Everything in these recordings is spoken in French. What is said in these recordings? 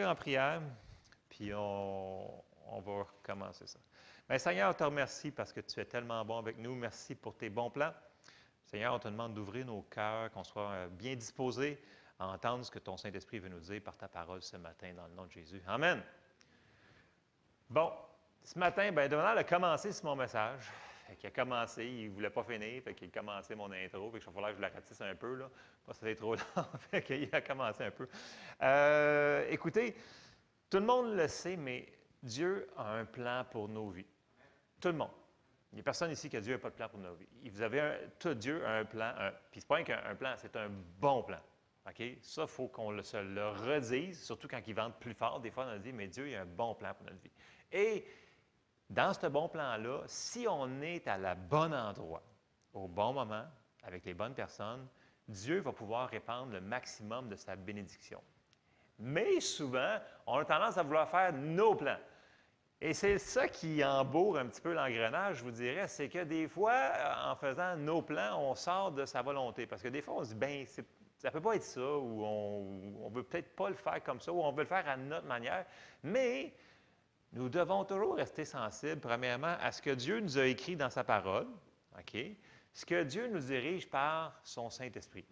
en prière, puis on va recommencer ça. Bien, Seigneur, on te remercie parce que tu es tellement bon avec nous. Merci pour tes bons plans. Seigneur, on te demande d'ouvrir nos cœurs, qu'on soit bien disposés à entendre ce que ton Saint-Esprit veut nous dire par ta parole ce matin, dans le nom de Jésus. Amen. Bon, ce matin, bien, Donald a commencé sur mon message. Il a commencé, il ne voulait pas finir, fait qu'il a commencé mon intro, fait que il va falloir que je la ratisse un peu, là. Pas que ça va être trop long, fait qu'il a commencé un peu. Écoutez, tout le monde le sait, mais Dieu a un plan pour nos vies. Tout le monde. Il n'y a personne ici qui a Dieu n'a pas de plan pour nos vies. Vous avez tout Dieu a un plan, puis c'est pas un plan, c'est un bon plan. OK? Ça, il faut qu'on se le redise, surtout quand il vente plus fort. Des fois, on a dit, mais Dieu, il a un bon plan pour notre vie. Et dans ce bon plan-là, si on est à la bon endroit, au bon moment, avec les bonnes personnes, Dieu va pouvoir répandre le maximum de sa bénédiction. Mais souvent, on a tendance à vouloir faire nos plans. Et c'est ça qui embourre un petit peu l'engrenage, je vous dirais, c'est que des fois, en faisant nos plans, on sort de sa volonté. Parce que des fois, on se dit, bien, ça ne peut pas être ça, ou on ne veut peut-être pas le faire comme ça, ou on veut le faire à notre manière. Mais nous devons toujours rester sensibles, premièrement, à ce que Dieu nous a écrit dans sa parole, OK? Ce que Dieu nous dirige par son Saint-Esprit,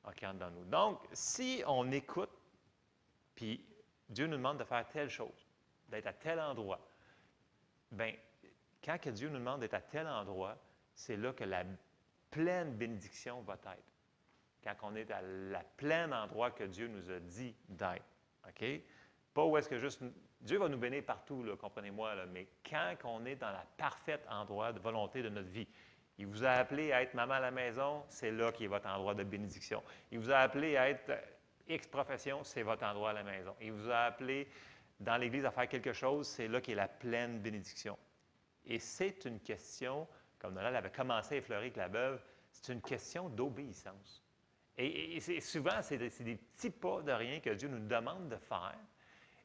OK, dans nous. Donc, si on écoute, puis Dieu nous demande de faire telle chose, d'être à tel endroit, bien, quand que Dieu nous demande d'être à tel endroit, c'est là que la pleine bénédiction va être. Quand on est à la pleine endroit que Dieu nous a dit d'être. OK? Pas où est-ce que juste... Dieu va nous bénir partout, comprenez-moi, là, mais quand on est dans la parfaite endroit de volonté de notre vie. Il vous a appelé à être maman à la maison, c'est là qui est votre endroit de bénédiction. Il vous a appelé à être X profession, c'est votre endroit à la maison. Il vous a appelé dans l'Église à faire quelque chose, c'est là qui est la pleine bénédiction. Et c'est une question, comme Noël avait commencé à effleurer avec la veuve, c'est une question d'obéissance. Et souvent, c'est des petits pas de rien que Dieu nous demande de faire.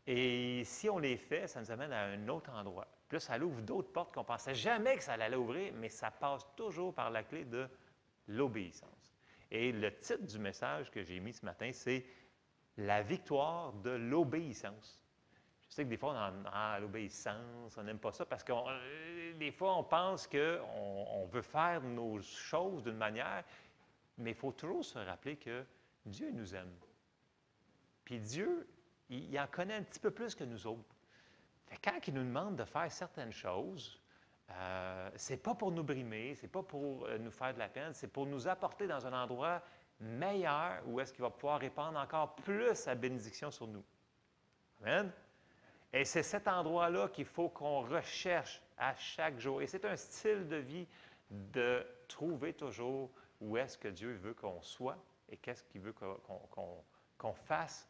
Et si on les fait, ça nous amène à un autre endroit. Puis là, ça ouvre d'autres portes qu'on ne pensait jamais que ça allait ouvrir, mais ça passe toujours par la clé de l'obéissance. Et le titre du message que j'ai mis ce matin, c'est « La victoire de l'obéissance ». Je sais que des fois, on a l'obéissance, on n'aime pas ça parce que des fois, on pense qu'on veut faire nos choses d'une manière, mais il faut toujours se rappeler que Dieu nous aime. Puis Dieu, il en connaît un petit peu plus que nous autres. Fait quand il nous demande de faire certaines choses, c'est pas pour nous brimer, c'est pas pour nous faire de la peine, c'est pour nous apporter dans un endroit meilleur où est-ce qu'il va pouvoir répandre encore plus sa bénédiction sur nous. Amen? Et c'est cet endroit-là qu'il faut qu'on recherche à chaque jour. Et c'est un style de vie de trouver toujours où est-ce que Dieu veut qu'on soit et qu'est-ce qu'il veut qu'on fasse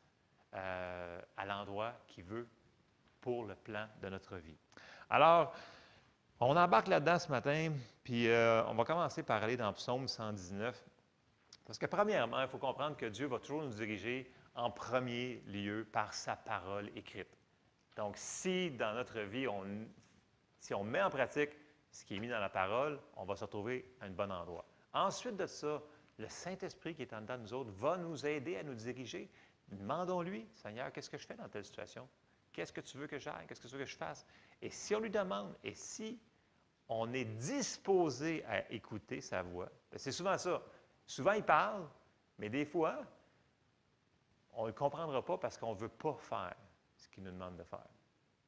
à l'endroit qu'il veut pour le plan de notre vie. Alors, on embarque là-dedans ce matin, puis on va commencer par aller dans Psaume 119. Parce que premièrement, il faut comprendre que Dieu va toujours nous diriger en premier lieu par sa parole écrite. Donc, si dans notre vie, si on met en pratique ce qui est mis dans la parole, on va se retrouver à un bon endroit. Ensuite de ça, le Saint-Esprit qui est en dedans de nous autres va nous aider à nous diriger. Demandons-lui, Seigneur, qu'est-ce que je fais dans telle situation? Qu'est-ce que tu veux que j'aille? Qu'est-ce que tu veux que je fasse? Et si on lui demande, et si on est disposé à écouter sa voix, c'est souvent ça. Souvent, il parle, mais des fois, on ne le comprendra pas parce qu'on ne veut pas faire ce qu'il nous demande de faire,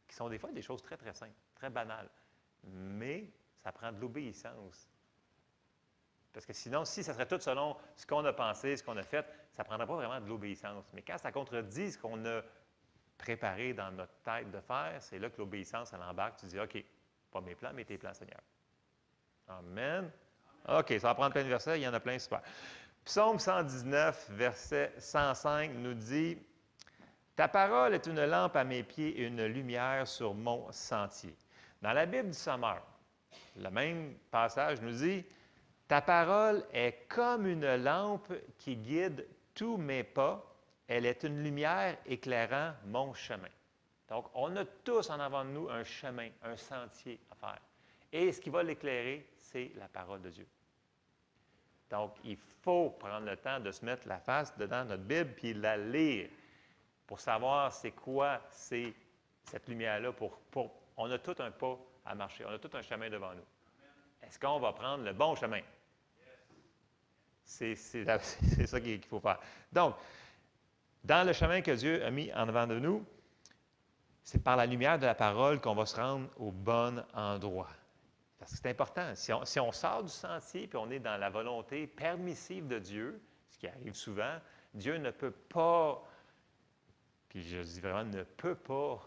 qui sont des fois des choses très, très simples, très banales. Mais ça prend de l'obéissance. Parce que sinon, si ça serait tout selon ce qu'on a pensé, ce qu'on a fait, ça ne prendrait pas vraiment de l'obéissance. Mais quand ça contredit ce qu'on a préparé dans notre tête de faire, c'est là que l'obéissance, elle embarque. Tu dis, OK, pas mes plans, mais tes plans, Seigneur. Amen. OK, ça va prendre plein de versets, il y en a plein, super. Psaume 119, verset 105 nous dit « Ta parole est une lampe à mes pieds et une lumière sur mon sentier. » Dans la Bible du Sommeur, le même passage nous dit « Ta parole est comme une lampe qui guide tous mes pas. Elle est une lumière éclairant mon chemin. » Donc, on a tous en avant de nous un chemin, un sentier à faire. Et ce qui va l'éclairer, c'est la parole de Dieu. Donc, il faut prendre le temps de se mettre la face dedans notre Bible puis la lire. pour savoir c'est quoi c'est cette lumière-là. On a tout un pas à marcher, on a tout un chemin devant nous. Est-ce qu'on va prendre le bon chemin? C'est ça qu'il faut faire. Donc, dans le chemin que Dieu a mis en avant de nous, c'est par la lumière de la parole qu'on va se rendre au bon endroit. Parce que c'est important. Si on sort du sentier et on est dans la volonté permissive de Dieu, ce qui arrive souvent, Dieu ne peut pas, puis je dis vraiment ne peut pas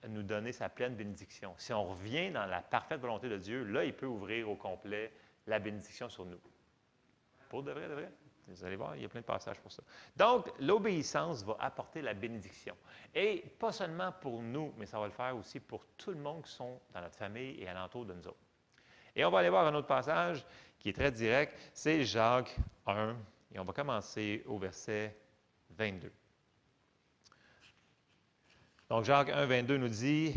nous donner sa pleine bénédiction. Si on revient dans la parfaite volonté de Dieu, là, il peut ouvrir au complet la bénédiction sur nous. Pour de vrai, de vrai. Vous allez voir, il y a plein de passages pour ça. Donc, l'obéissance va apporter la bénédiction. Et pas seulement pour nous, mais ça va le faire aussi pour tout le monde qui sont dans notre famille et alentour de nous autres. Et on va aller voir un autre passage qui est très direct, c'est Jacques 1, et on va commencer au verset 22. Donc, Jacques 1, 22 nous dit,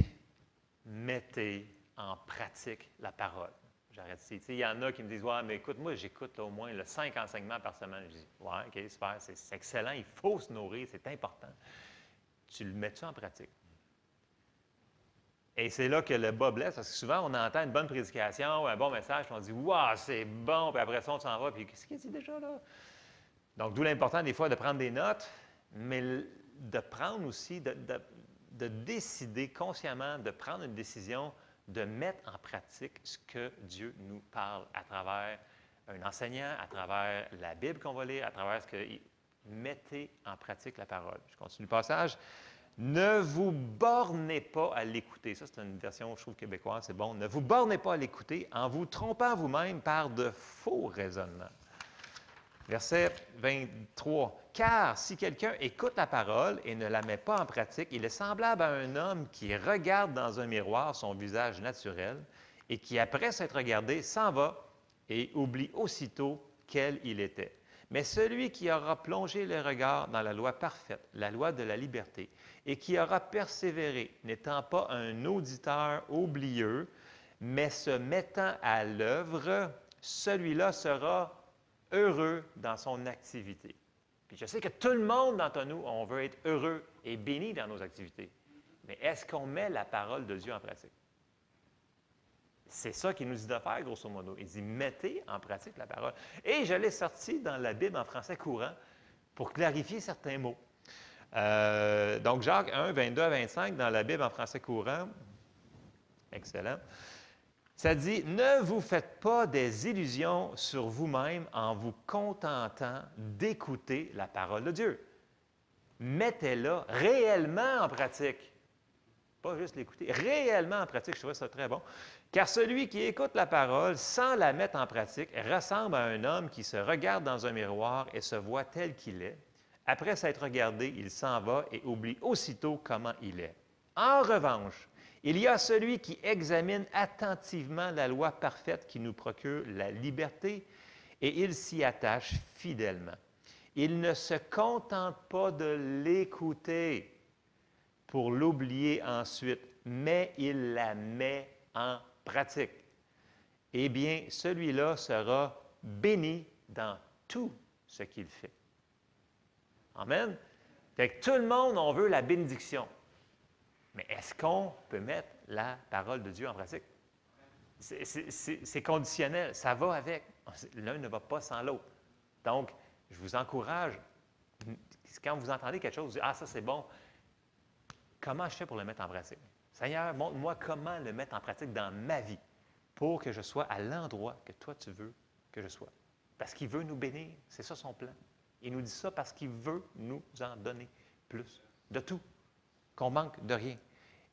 mettez en pratique la parole. J'arrête ici. Il y en a qui me disent, ouais, mais écoute, moi, j'écoute au moins 5 enseignements par semaine. Je dis, ouais, OK, super, c'est excellent, il faut se nourrir, c'est important. Tu le mets-tu en pratique? Et c'est là que le bas blesse, parce que souvent, on entend une bonne prédication, un bon message, puis on dit, waouh, c'est bon, puis après ça, on s'en va, puis qu'est-ce qu'il dit déjà là? Donc, d'où l'important, des fois, de prendre des notes, mais de prendre aussi, de décider consciemment, de prendre une décision, de mettre en pratique ce que Dieu nous parle à travers un enseignant, à travers la Bible qu'on va lire, à travers ce que... Mettez en pratique la parole. Je continue le passage. Ne vous bornez pas à l'écouter. Ça, c'est une version, je trouve, québécoise, c'est bon. Ne vous bornez pas à l'écouter en vous trompant vous-même par de faux raisonnements. Verset 23. « Car si quelqu'un écoute la parole et ne la met pas en pratique, il est semblable à un homme qui regarde dans un miroir son visage naturel et qui, après s'être regardé, s'en va et oublie aussitôt quel il était. Mais celui qui aura plongé le regard dans la loi parfaite, la loi de la liberté, et qui aura persévéré, n'étant pas un auditeur oublieux, mais se mettant à l'œuvre, celui-là sera heureux dans son activité. » Puis je sais que tout le monde d'entre nous, on veut être heureux et béni dans nos activités. Mais est-ce qu'on met la parole de Dieu en pratique? C'est ça qu'il nous dit de faire, grosso modo. Il dit, mettez en pratique la parole. Et je l'ai sorti dans la Bible en français courant pour clarifier certains mots. Donc, Jacques 1, 22 à 25, dans la Bible en français courant, excellent, ça dit, « Ne vous faites pas des illusions sur vous-même en vous contentant d'écouter la parole de Dieu. Mettez-la réellement en pratique. » Pas juste l'écouter, réellement en pratique, je trouvais ça très bon. « Car celui qui écoute la parole sans la mettre en pratique ressemble à un homme qui se regarde dans un miroir et se voit tel qu'il est. Après s'être regardé, il s'en va et oublie aussitôt comment il est. En revanche, il y a celui qui examine attentivement la loi parfaite qui nous procure la liberté et il s'y attache fidèlement. Il ne se contente pas de l'écouter pour l'oublier ensuite, mais il la met en pratique. Eh bien, celui-là sera béni dans tout ce qu'il fait. » Amen. Fait que tout le monde, on veut la bénédiction. Mais est-ce qu'on peut mettre la parole de Dieu en pratique? C'est conditionnel, ça va avec. L'un ne va pas sans l'autre. Donc, je vous encourage, quand vous entendez quelque chose, vous dites, « Ah, ça c'est bon. Comment je fais pour le mettre en pratique? Seigneur, montre-moi comment le mettre en pratique dans ma vie pour que je sois à l'endroit que toi tu veux que je sois. » Parce qu'il veut nous bénir, c'est ça son plan. Il nous dit ça parce qu'il veut nous en donner plus, de tout, qu'on manque de rien.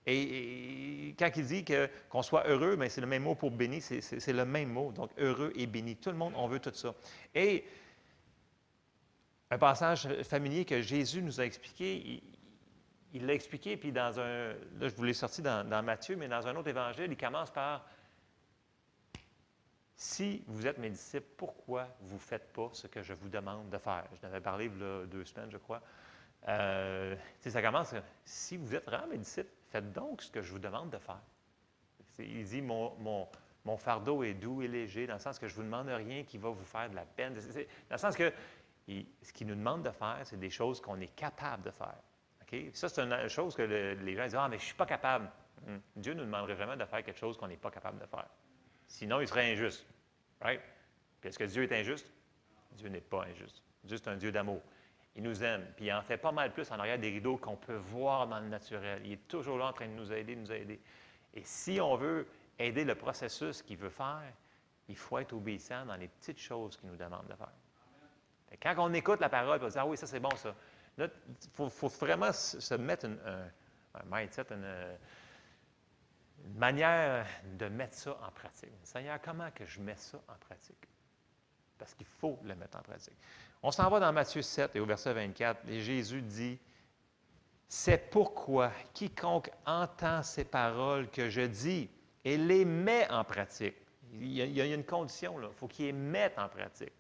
Et quand il dit qu'on soit heureux, bien, c'est le même mot pour béni, c'est le même mot. Donc, heureux et béni. Tout le monde, on veut tout ça. Et un passage familier que Jésus nous a expliqué, il l'a expliqué, puis là, je vous l'ai sorti dans Matthieu, mais dans un autre évangile, il commence par « Si vous êtes mes disciples, pourquoi vous ne faites pas ce que je vous demande de faire? » Je n'avais parlé il y a 2 semaines, je crois. Ça commence, « Si vous êtes vraiment mes disciples, faites donc ce que je vous demande de faire. » Il dit, mon fardeau est doux et léger, dans le sens que je ne vous demande rien qui va vous faire de la peine. Dans le sens que ce qu'il nous demande de faire, c'est des choses qu'on est capable de faire. OK? OK? Ça, c'est une chose que les gens disent, ah, mais je ne suis pas capable. Dieu nous demanderait vraiment de faire quelque chose qu'on n'est pas capable de faire. Sinon, il serait injuste. Right? Puis est-ce que Dieu est injuste? Dieu n'est pas injuste. Dieu, c'est un Dieu d'amour. Il nous aime, puis il en fait pas mal plus en arrière des rideaux qu'on peut voir dans le naturel. Il est toujours là en train de nous aider, nous aider. Et si on veut aider le processus qu'il veut faire, il faut être obéissant dans les petites choses qu'il nous demande de faire. Quand on écoute la parole, on dit, ah oui, ça c'est bon ça. Il faut vraiment se mettre un mindset, une manière de mettre ça en pratique. Seigneur, comment que je mets ça en pratique? Parce qu'il faut le mettre en pratique. On s'en va dans Matthieu 7 et au verset 24, et Jésus dit, « C'est pourquoi quiconque entend ces paroles que je dis et les met en pratique, il y a une condition, il faut qu'il les mette en pratique,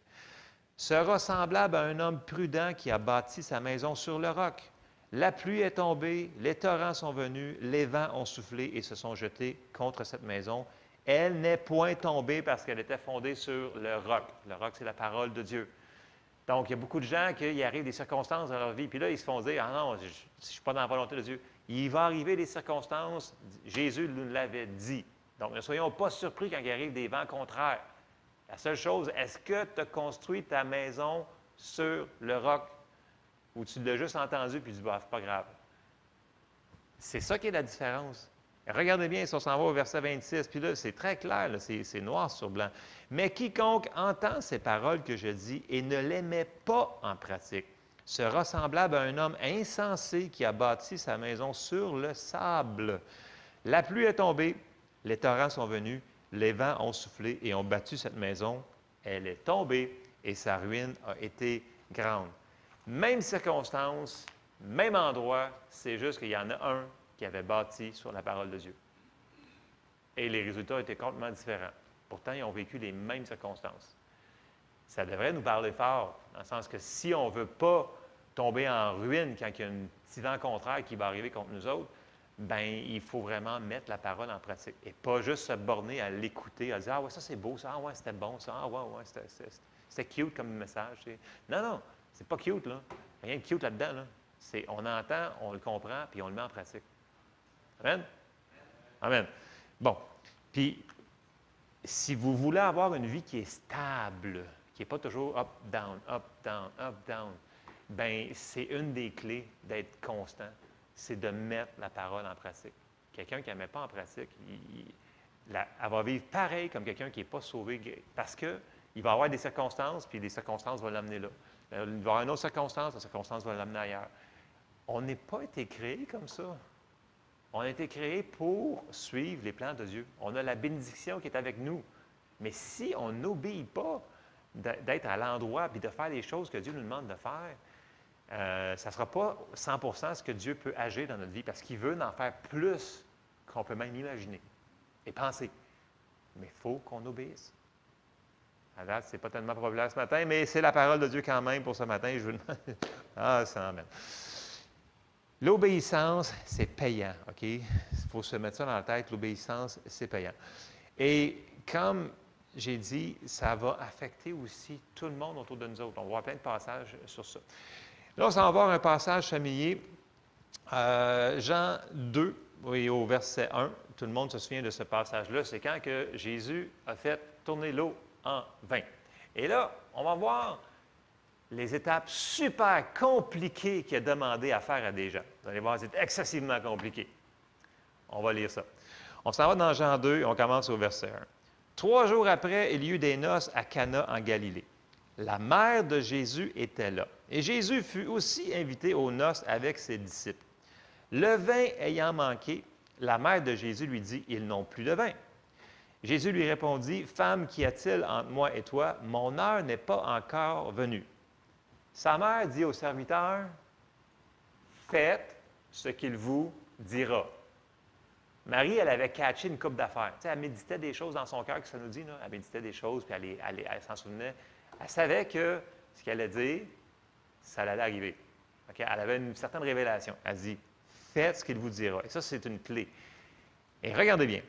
sera semblable à un homme prudent qui a bâti sa maison sur le roc. La pluie est tombée, les torrents sont venus, les vents ont soufflé et se sont jetés contre cette maison. Elle n'est point tombée parce qu'elle était fondée sur le roc. Le roc, c'est la parole de Dieu. Donc, il y a beaucoup de gens qui arrivent des circonstances dans leur vie, puis là, ils se font dire, « Ah non, je ne suis pas dans la volonté de Dieu. » Il va arriver des circonstances, Jésus nous l'avait dit. Donc, ne soyons pas surpris quand il arrive des vents contraires. La seule chose, est-ce que tu as construit ta maison sur le roc ou tu l'as juste entendu puis tu dis, bah, c'est pas grave. C'est ça qui est la différence. Regardez bien, si on s'en va au verset 26, puis là, c'est très clair, c'est noir sur blanc. Mais quiconque entend ces paroles que je dis et ne les met pas en pratique sera semblable à un homme insensé qui a bâti sa maison sur le sable. La pluie est tombée, les torrents sont venus, les vents ont soufflé et ont battu cette maison. Elle est tombée et sa ruine a été grande. Même circonstance, même endroit, c'est juste qu'il y en a un qui avait bâti sur la parole de Dieu. Et les résultats étaient complètement différents. Pourtant, ils ont vécu les mêmes circonstances. Ça devrait nous parler fort, dans le sens que si on ne veut pas tomber en ruine quand il y a un petit vent contraire qui va arriver contre nous autres, bien, il faut vraiment mettre la parole en pratique et pas juste se borner à l'écouter, à dire « Ah ouais, ça c'est beau, ça, ah ouais, c'était bon, ça, ah ouais, c'était cute comme message. » Non, non, c'est pas cute, là. Rien de cute là-dedans, là. On entend, on le comprend, puis on le met en pratique. Amen? Amen. Bon, puis, si vous voulez avoir une vie qui est stable, qui n'est pas toujours up, down, bien, c'est une des clés d'être constant, c'est de mettre la parole en pratique. Quelqu'un qui ne la met pas en pratique, elle va vivre pareil comme quelqu'un qui n'est pas sauvé, parce qu'il va avoir des circonstances, puis les circonstances vont l'amener là. Il va y avoir une autre circonstance, la circonstance va l'amener ailleurs. On n'est pas été créé comme ça. On a été créé pour suivre les plans de Dieu. On a la bénédiction qui est avec nous. Mais si on n'obéit pas d'être à l'endroit et de faire les choses que Dieu nous demande de faire, ça ne sera pas 100% ce que Dieu peut agir dans notre vie parce qu'il veut en faire plus qu'on peut même imaginer et penser. Mais il faut qu'on obéisse. À date, ce n'est pas tellement populaire ce matin, mais c'est la parole de Dieu quand même pour ce matin. Je vous demande. Ah, ça emmène. L'obéissance, c'est payant, OK? Il faut se mettre ça dans la tête. L'obéissance, c'est payant. Et comme j'ai dit, ça va affecter aussi tout le monde autour de nous autres. On va voir plein de passages sur ça. Là, on s'en va voir un passage familier. Jean 2, oui, au verset 1. Tout le monde se souvient de ce passage-là. C'est quand que Jésus a fait tourner l'eau en vin. Et là, on va voir les étapes super compliquées qu'il a demandé à faire à des gens. Vous allez voir, c'est excessivement compliqué. On va lire ça. On s'en va dans Jean 2 et on commence au verset 1. 3 jours après, il y eut des noces à Cana en Galilée. La mère de Jésus était là. Et Jésus fut aussi invité aux noces avec ses disciples. Le vin ayant manqué, la mère de Jésus lui dit, « Ils n'ont plus de vin. » Jésus lui répondit, « Femme, qu'y a-t-il entre moi et toi? Mon heure n'est pas encore venue. » Sa mère dit au serviteur, « Faites ce qu'il vous dira. » Marie, elle avait catché une coupe d'affaires. Tu sais, elle méditait des choses dans son cœur, que ça nous dit, là. Elle méditait des choses, puis elle s'en souvenait. Elle savait que ce qu'elle allait dire, ça allait arriver. Okay? Elle avait une certaine révélation. Elle dit, « Faites ce qu'il vous dira. » Et ça, c'est une clé. Et regardez bien,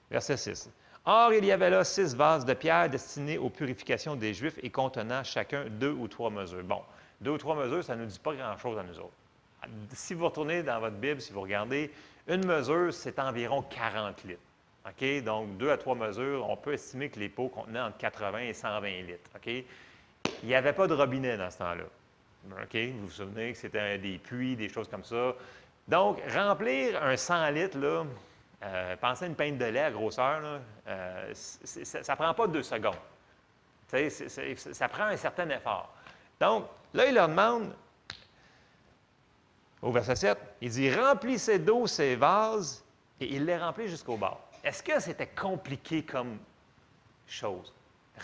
verset 6. « Or, il y avait là 6 vases de pierre destinés aux purifications des Juifs et contenant chacun 2 ou 3 mesures. » Bon, 2 ou 3 mesures, ça ne nous dit pas grand-chose à nous autres. Si vous retournez dans votre Bible, si vous regardez, une mesure, c'est environ 40 litres. OK? Donc, 2 à 3 mesures, on peut estimer que les pots contenaient entre 80 et 120 litres. OK? Il n'y avait pas de robinet dans ce temps-là. OK? Vous vous souvenez que c'était des puits, des choses comme ça. Donc, remplir un 100 litres, là, pensez à une pinte de lait à grosseur, là, ça ne prend pas 2 secondes. Ça prend un certain effort. Donc, là, il leur demande, au verset 7, il dit « Remplissez d'eau ces vases » et il les remplit jusqu'au bord. Est-ce que c'était compliqué comme chose?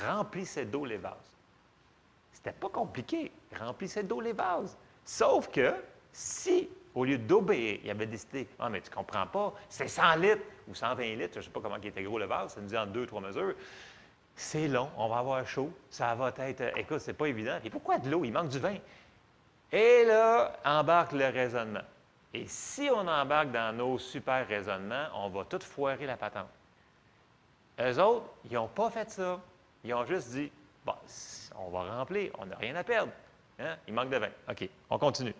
Remplissez d'eau les vases. C'était pas compliqué. Remplissez d'eau les vases. Sauf que si, au lieu d'obéir, il avait décidé « Ah, mais tu comprends pas, c'est 100 litres ou 120 litres, je ne sais pas comment il était gros le vase, ça nous dit en 2-3 mesures. C'est long, on va avoir chaud, ça va être... Écoute, c'est pas évident. Et pourquoi de l'eau? Il manque du vin. » Et là, embarque le raisonnement. Et si on embarque dans nos super raisonnements, on va tout foirer la patente. Eux autres, ils n'ont pas fait ça. Ils ont juste dit, bon, on va remplir, on n'a rien à perdre. Hein? Il manque de vin. OK, on continue.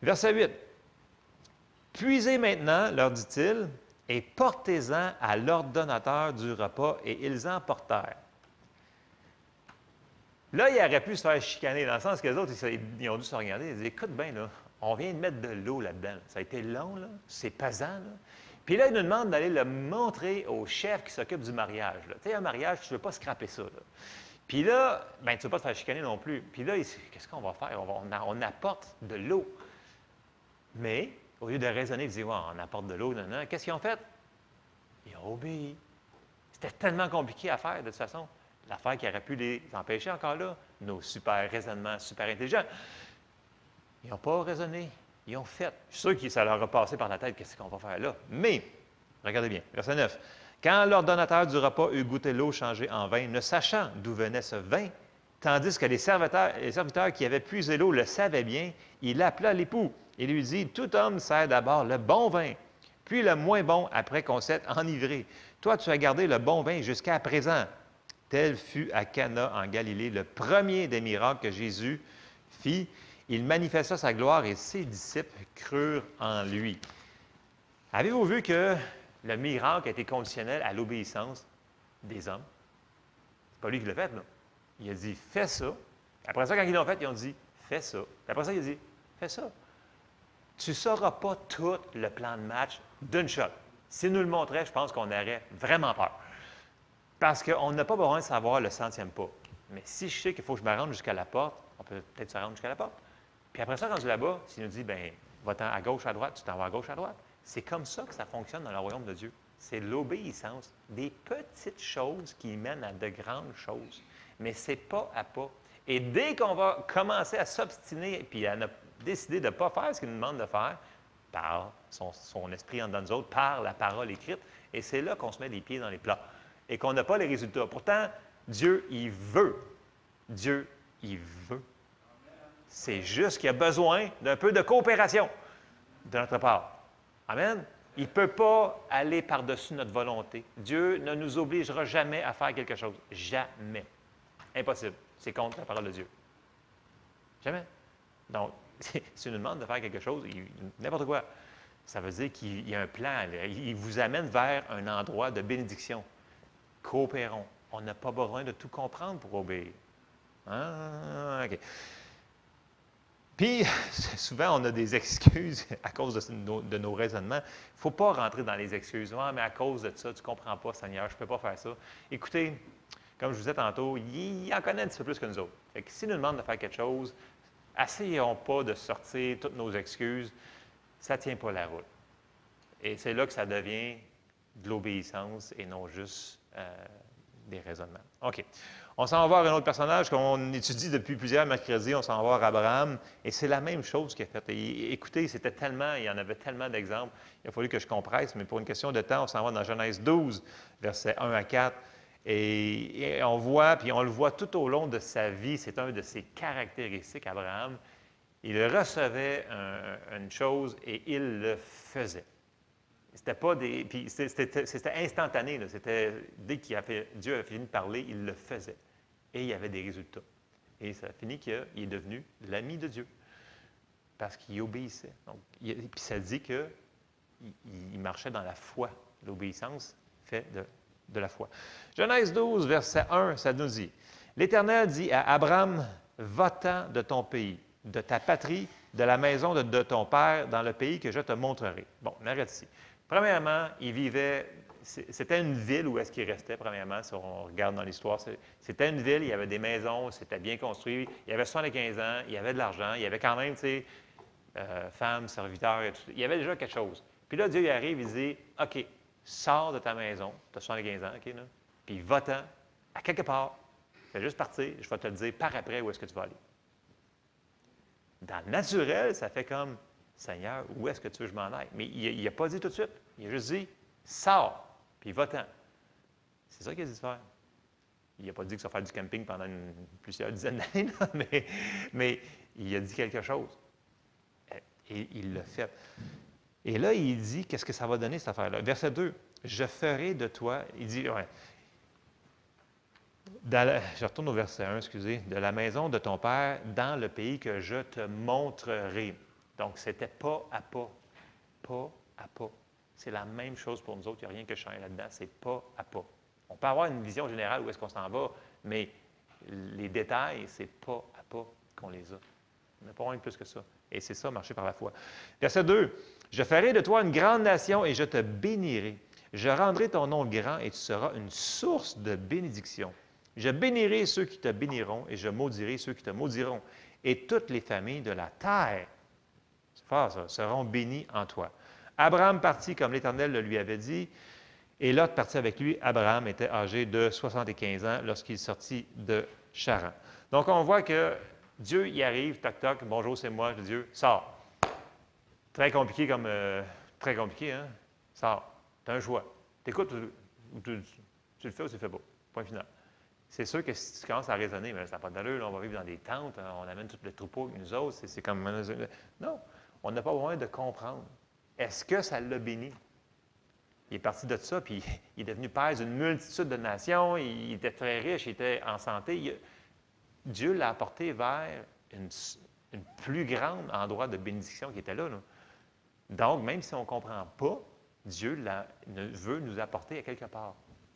Verset 8. Puisez maintenant, leur dit-il, et portez-en à l'ordonnateur du repas, et ils en portèrent. Là, il aurait pu se faire chicaner, dans le sens que les autres, ils ont dû se regarder et dire, écoute bien, là, on vient de mettre de l'eau là-dedans. Ça a été long, là, c'est pesant. Là. Puis là, il nous demande d'aller le montrer au chef qui s'occupe du mariage. Tu sais, un mariage, tu ne veux pas scraper ça. Là. Puis là, ben, tu ne veux pas te faire chicaner non plus. Puis là, qu'est-ce qu'on va faire? On apporte de l'eau. Mais, au lieu de raisonner, ils disent, ouais, on apporte de l'eau, non. Qu'est-ce qu'ils ont fait? Ils ont obéi. C'était tellement compliqué à faire, de toute façon. L'affaire qui aurait pu les empêcher encore là, nos super raisonnements, super intelligents. Ils n'ont pas raisonné, ils ont fait. Je suis sûr que ça leur a passé par la tête, qu'est-ce qu'on va faire là? Mais, regardez bien, verset 9. Quand l'ordonnateur du repas eut goûté l'eau changée en vin, ne sachant d'où venait ce vin, tandis que les serviteurs qui avaient puisé l'eau le savaient bien, il appela l'époux et lui dit, tout homme sert d'abord le bon vin, puis le moins bon après qu'on s'est enivré. Toi, tu as gardé le bon vin jusqu'à présent. Tel fut à Cana en Galilée le premier des miracles que Jésus fit. Il manifesta sa gloire et ses disciples crurent en lui. Avez-vous vu que le miracle a été conditionnel à l'obéissance des hommes? C'est pas lui qui l'a fait, là. Il a dit, fais ça. Après ça, quand ils l'ont fait, ils ont dit, fais ça. Après ça, il a dit, fais ça. Tu ne sauras pas tout le plan de match d'une shot. S'il nous le montrait, je pense qu'on aurait vraiment peur. Parce qu'on n'a pas besoin de savoir le centième pas. Mais si je sais qu'il faut que je me rende jusqu'à la porte, on peut peut-être se rendre jusqu'à la porte. Puis après ça, rendu là-bas, s'il nous dit, bien, va-t'en à gauche, à droite, tu t'en vas à gauche, à droite. C'est comme ça que ça fonctionne dans le royaume de Dieu. C'est l'obéissance. Des petites choses qui mènent à de grandes choses. Mais c'est pas à pas. Et dès qu'on va commencer à s'obstiner puis à décider de ne pas faire ce qu'il nous demande de faire, par son esprit en dedans de nous autres, par la parole écrite, et c'est là qu'on se met les pieds dans les plats. Et qu'on n'a pas les résultats. Pourtant, Dieu, il veut. Dieu, il veut. C'est juste qu'il y a besoin d'un peu de coopération de notre part. Amen. Il ne peut pas aller par-dessus notre volonté. Dieu ne nous obligera jamais à faire quelque chose. Jamais. Impossible. C'est contre la parole de Dieu. Jamais. Donc, s'il nous demande de faire quelque chose, n'importe quoi, ça veut dire qu'il y a un plan. Là. Il vous amène vers un endroit de bénédiction. Coopérons. On n'a pas besoin de tout comprendre pour obéir. Ah, OK. Puis, souvent, on a des excuses à cause de nos raisonnements. Il ne faut pas rentrer dans les excuses. Ah, mais à cause de ça, tu ne comprends pas, Seigneur, je ne peux pas faire ça. Écoutez, comme je vous disais tantôt, il en connaît un petit peu plus que nous autres. Fait que s'il nous demande de faire quelque chose, essayons pas de sortir toutes nos excuses. Ça ne tient pas la route. Et c'est là que ça devient de l'obéissance et non juste des raisonnements. OK. On s'en va voir un autre personnage qu'on étudie depuis plusieurs mercredis. On s'en va voir Abraham. Et c'est la même chose qu'il a fait. Et écoutez, il y en avait tellement d'exemples. Il a fallu que je compresse, mais pour une question de temps, on s'en va dans Genèse 12, versets 1 à 4. Et on voit, puis on le voit tout au long de sa vie, c'est un de ses caractéristiques, Abraham. Il recevait une chose et il le faisait. C'était pas des. Puis c'était instantané. Là. C'était, dès Dieu a fini de parler, il le faisait. Et il y avait des résultats. Et ça a fini qu'il est devenu l'ami de Dieu. parce qu'il obéissait. Donc, puis ça dit qu'il marchait dans la foi. L'obéissance fait de la foi. Genèse 12, verset 1, ça nous dit, « L'Éternel dit à Abraham, va-t'en de ton pays, de ta patrie, de la maison de ton père, dans le pays que je te montrerai. » Bon, on arrête ici. Premièrement, il vivait, c'était une ville où est-ce qu'il restait, premièrement, si on regarde dans l'histoire. C'était une ville, il y avait des maisons, c'était bien construit, il y avait 75 ans, il y avait de l'argent, il y avait quand même, tu sais, femmes, serviteurs, et tout. Il y avait déjà quelque chose. Puis là, Dieu il arrive, il dit, « OK, sors de ta maison, tu as 75 ans, OK, là, puis va-t'en à quelque part, fais juste partir, je vais te le dire par après où est-ce que tu vas aller. » Dans le naturel, ça fait comme, « Seigneur, où est-ce que tu veux que je m'en aille? » Mais il n'a pas dit tout de suite, il a juste dit, « Sors, puis va-t'en. » C'est ça qu'il a dit de faire. Il n'a pas dit que ça va faire du camping pendant plusieurs dizaines d'années, mais il a dit quelque chose. Et il l'a fait. Et là, il dit, qu'est-ce que ça va donner, cette affaire-là? Verset 2, « Je ferai de toi... » Il dit, ouais, je retourne au verset 1, excusez. « De la maison de ton père, dans le pays que je te montrerai. » Donc, c'était pas à pas. Pas à pas. C'est la même chose pour nous autres. Il n'y a rien que change là-dedans. C'est pas à pas. On peut avoir une vision générale où est-ce qu'on s'en va, mais les détails, c'est pas à pas qu'on les a. On n'a pas rien de plus que ça. Et c'est ça, marcher par la foi. Verset 2. « Je ferai de toi une grande nation et je te bénirai. Je rendrai ton nom grand et tu seras une source de bénédiction. Je bénirai ceux qui te béniront et je maudirai ceux qui te maudiront. Et toutes les familles de la terre, c'est fort ça, seront bénies en toi. » Abraham partit comme l'Éternel le lui avait dit, et Lot partit avec lui. Abraham était âgé de 75 ans lorsqu'il sortit de Charan. Donc, on voit que Dieu y arrive, toc, toc, bonjour, c'est moi, Dieu, sors. Très compliqué comme, très compliqué, hein? Sors. Tu as un choix. T'écoutes ou tu le fais ou tu le fais pas. Point final. C'est sûr que si tu commences à raisonner, mais ça n'a pas d'allure, là, on va vivre dans des tentes, on amène tout le troupeau avec nous autres, c'est comme... Non, on n'a pas besoin de comprendre. Est-ce que ça l'a béni? Il est parti de ça, puis il est devenu père d'une multitude de nations, il était très riche, il était en santé. Dieu l'a apporté vers une plus grande endroit de bénédiction qui était là. Donc, même si on ne comprend pas, Dieu veut nous apporter à quelque part.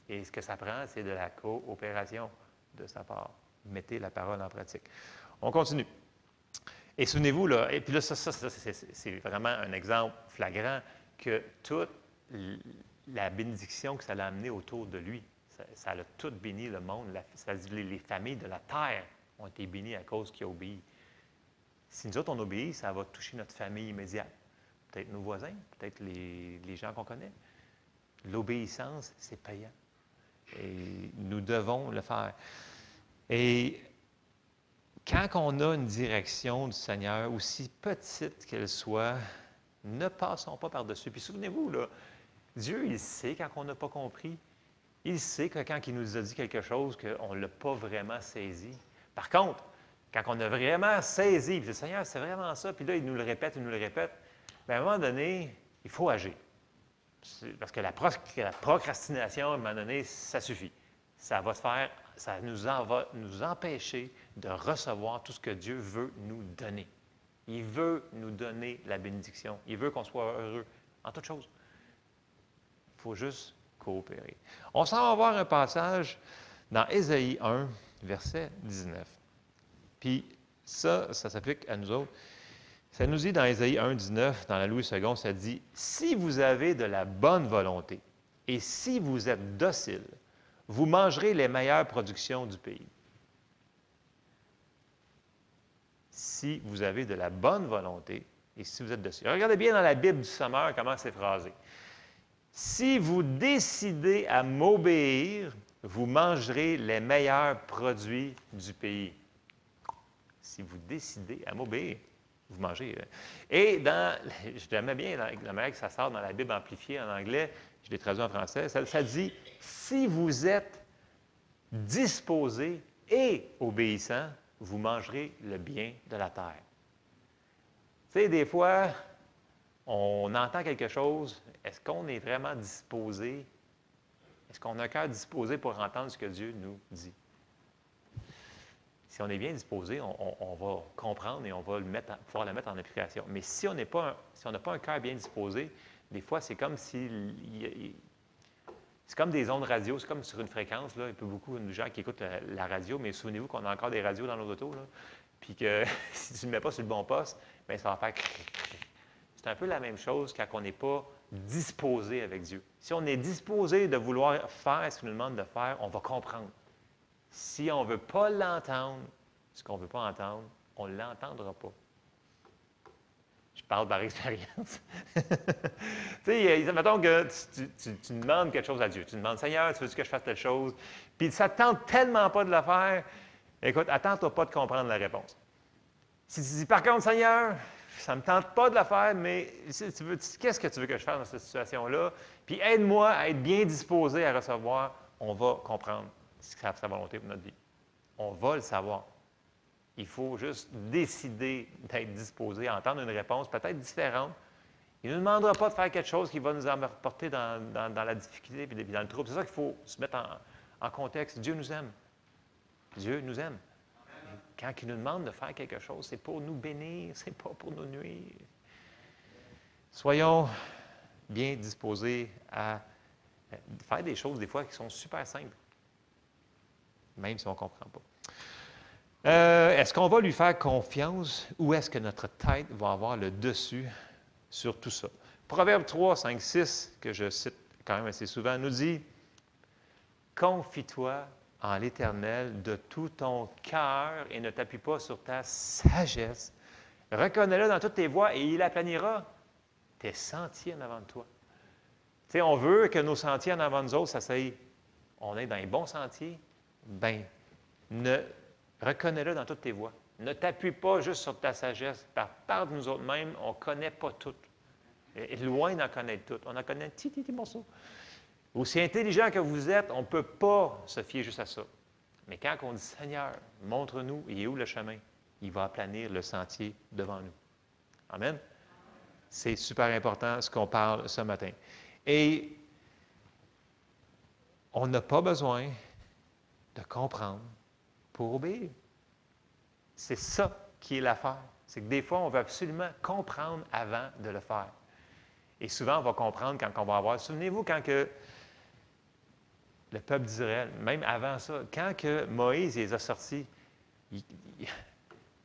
Et ce que ça prend, c'est de la coopération de sa part. Mettez la parole en pratique. On continue. Et souvenez-vous, là, et puis là, ça c'est vraiment un exemple flagrant que toute la bénédiction que ça l'a amené autour de lui, ça a tout béni le monde. Les familles de la terre ont été bénies à cause qu'il a obéi. Si nous autres, on obéit, ça va toucher notre famille immédiate. Peut-être nos voisins, peut-être les gens qu'on connaît. L'obéissance, c'est payant. Et nous devons le faire. Et quand on a une direction du Seigneur, aussi petite qu'elle soit, ne passons pas par-dessus. Puis souvenez-vous, là, Dieu, il sait quand on n'a pas compris. Il sait que quand il nous a dit quelque chose, qu'on ne l'a pas vraiment saisi. Par contre, quand on a vraiment saisi, puis le Seigneur, c'est vraiment ça, puis là, il nous le répète, bien, à un moment donné, il faut agir. Parce que la procrastination, à un moment donné, ça suffit. Ça va va nous empêcher de recevoir tout ce que Dieu veut nous donner. Il veut nous donner la bénédiction. Il veut qu'on soit heureux en toutes choses. Il faut juste coopérer. On s'en va voir un passage dans Ésaïe 1, verset 19. Puis ça s'applique à nous autres. Ça nous dit dans Ésaïe 1, 19, dans la Louis II, ça dit « Si vous avez de la bonne volonté et si vous êtes docile, vous mangerez les meilleures productions du pays. » Si vous avez de la bonne volonté et si vous êtes docile. Regardez bien dans la Bible du Sommeur comment c'est phrasé. « Si vous décidez à m'obéir, vous mangerez les meilleurs produits du pays. » Si vous décidez à m'obéir, vous mangez. Et je l'aimais bien, la manière que ça sort dans la Bible amplifiée en anglais, je l'ai traduit en français, ça dit « Si vous êtes disposé et obéissant, vous mangerez le bien de la terre. » Tu sais, des fois, on entend quelque chose, est-ce qu'on est vraiment disposé? Est-ce qu'on a un cœur disposé pour entendre ce que Dieu nous dit? Si on est bien disposé, on va comprendre et on va pouvoir le mettre en application. Mais si on n'a pas un cœur bien disposé, des fois, c'est comme si c'est comme des ondes radio, c'est comme sur une fréquence. Là. Il y a beaucoup de gens qui écoutent la radio, mais souvenez-vous qu'on a encore des radios dans nos autos. Là, puis que si tu ne le mets pas sur le bon poste, bien, ça va faire C'est un peu la même chose quand on n'est pas disposé avec Dieu. Si on est disposé de vouloir faire ce qu'il nous demande de faire, on va comprendre. Si on ne veut pas l'entendre, ce qu'on ne veut pas entendre, on ne l'entendra pas. Je parle par expérience. Tu sais, mettons que tu demandes quelque chose à Dieu. Tu demandes, Seigneur, tu veux que je fasse telle chose? Puis ça ne tente tellement pas de le faire. Écoute, attends-toi pas de comprendre la réponse. Si tu dis, par contre, Seigneur, ça ne me tente pas de le faire, mais qu'est-ce que tu veux que je fasse dans cette situation-là? Puis aide-moi à être bien disposé à recevoir. On va comprendre sa volonté pour notre vie. On va le savoir. Il faut juste décider d'être disposé à entendre une réponse peut-être différente. Il ne nous demandera pas de faire quelque chose qui va nous emporter dans la difficulté et dans le trouble. C'est ça qu'il faut se mettre en contexte. Dieu nous aime. Dieu nous aime. Quand il nous demande de faire quelque chose, c'est pour nous bénir, c'est pas pour nous nuire. Soyons bien disposés à faire des choses, des fois, qui sont super simples, même si on ne comprend pas. Est-ce qu'on va lui faire confiance ou est-ce que notre tête va avoir le dessus sur tout ça? Proverbe 3, 5, 6, que je cite quand même assez souvent, nous dit « Confie-toi en l'Éternel de tout ton cœur et ne t'appuie pas sur ta sagesse. Reconnais-le dans toutes tes voies et il aplanira tes sentiers en avant de toi. » Tu sais, on veut que nos sentiers en avant de nous autres, on est dans les bons sentiers. Bien, reconnais-le dans toutes tes voies. Ne t'appuie pas juste sur ta sagesse. Par part de nous autres mêmes, on ne connaît pas tout. Et loin d'en connaître tout. On en connaît un petit morceau. Aussi intelligent que vous êtes, on ne peut pas se fier juste à ça. Mais quand on dit, Seigneur, montre-nous, il est où le chemin? Il va aplanir le sentier devant nous. Amen? C'est super important ce qu'on parle ce matin. Et on n'a pas besoin de comprendre pour obéir. C'est ça qui est l'affaire. C'est que des fois, on veut absolument comprendre avant de le faire. Et souvent, on va comprendre quand on va avoir... Souvenez-vous, quand que le peuple d'Israël, même avant ça, quand que Moïse les a sortis,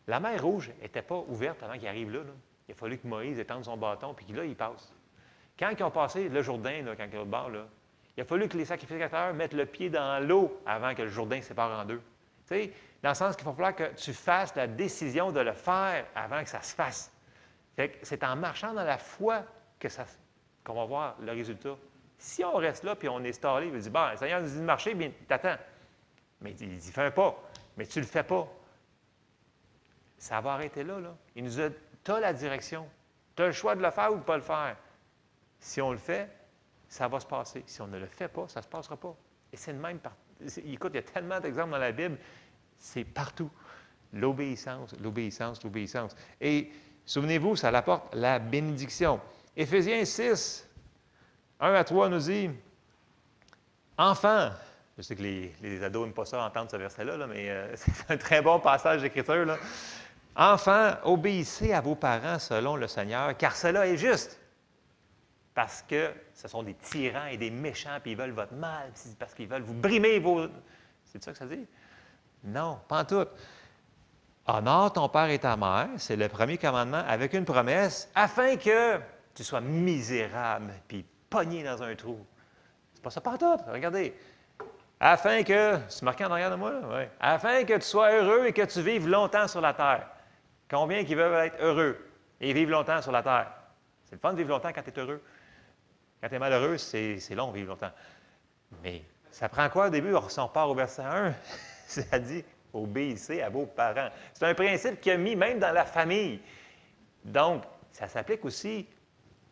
la mer Rouge n'était pas ouverte avant qu'il arrive là. Il a fallu que Moïse étende son bâton, puis là, il passe. Quand ils ont passé le Jourdain, là, quand il est au bord, là, il a fallu que les sacrificateurs mettent le pied dans l'eau avant que le Jourdain se sépare en deux. Tu sais, dans le sens qu'il va falloir que tu fasses la décision de le faire avant que ça se fasse. Fait que c'est en marchant dans la foi qu'on va voir le résultat. Si on reste là et on est stallé, il dit, bon, le Seigneur nous dit de marcher, bien, t'attends. Mais il dit, fais un pas, mais tu ne le fais pas. Ça va arrêter là. Il nous a dit, tu as la direction. Tu as le choix de le faire ou de ne pas le faire. Si on le fait, ça va se passer. Si on ne le fait pas, ça ne se passera pas. Et c'est le même. Écoute, il y a tellement d'exemples dans la Bible. C'est partout. L'obéissance, l'obéissance, l'obéissance. Et souvenez-vous, ça apporte la bénédiction. Éphésiens 6, 1 à 3 nous dit, « Enfants », je sais que les ados n'aiment pas ça, entendre ce verset-là, mais c'est un très bon passage d'écriture. Là. « Enfants, obéissez à vos parents selon le Seigneur, car cela est juste. Parce que ce sont des tyrans et des méchants, puis ils veulent votre mal, parce qu'ils veulent vous brimer vos... » C'est ça que ça dit? Non, pas en tout. « Honore ton père et ta mère, c'est le premier commandement, avec une promesse, afin que tu sois misérable, puis pogné dans un trou. » C'est pas ça pas en tout, regardez. « Afin que... » C'est marqué en arrière de moi, là? Oui. « Afin que tu sois heureux et que tu vives longtemps sur la terre. » Combien qui veulent être heureux et vivre longtemps sur la terre? C'est le fun de vivre longtemps quand tu es heureux. Quand tu es malheureux, c'est long de vivre longtemps. Mais ça prend quoi au début? Si on part au verset 1, ça dit « Obéissez à vos parents ». C'est un principe qui est mis même dans la famille. Donc, ça s'applique aussi,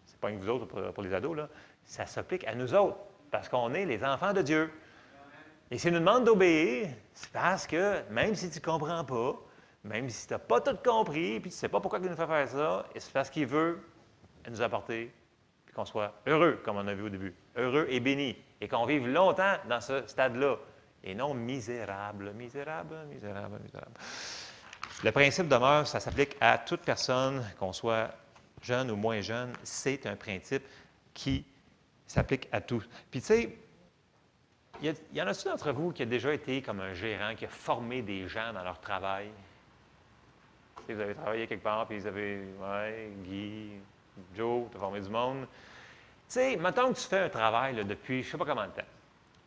c'est pas que vous autres pour les ados, là, ça s'applique à nous autres, parce qu'on est les enfants de Dieu. Et s'il nous demande d'obéir, c'est parce que, même si tu ne comprends pas, même si tu n'as pas tout compris, puis tu ne sais pas pourquoi il nous fait faire ça, c'est parce qu'il veut nous apporter, puis qu'on soit heureux, comme on a vu au début. Heureux et béni. Et qu'on vive longtemps dans ce stade-là. et non misérable, misérable, misérable, misérable. Le principe demeure, ça s'applique à toute personne, qu'on soit jeune ou moins jeune. C'est un principe qui s'applique à tous. Puis tu sais, il y en a-t-il d'entre vous qui a déjà été comme un gérant, qui a formé des gens dans leur travail? Tu sais, vous avez travaillé quelque part, puis vous avez, ouais, Guy, Joe, tu as formé du monde. Tu sais, mettons que tu fais un travail là, depuis je ne sais pas combien de temps.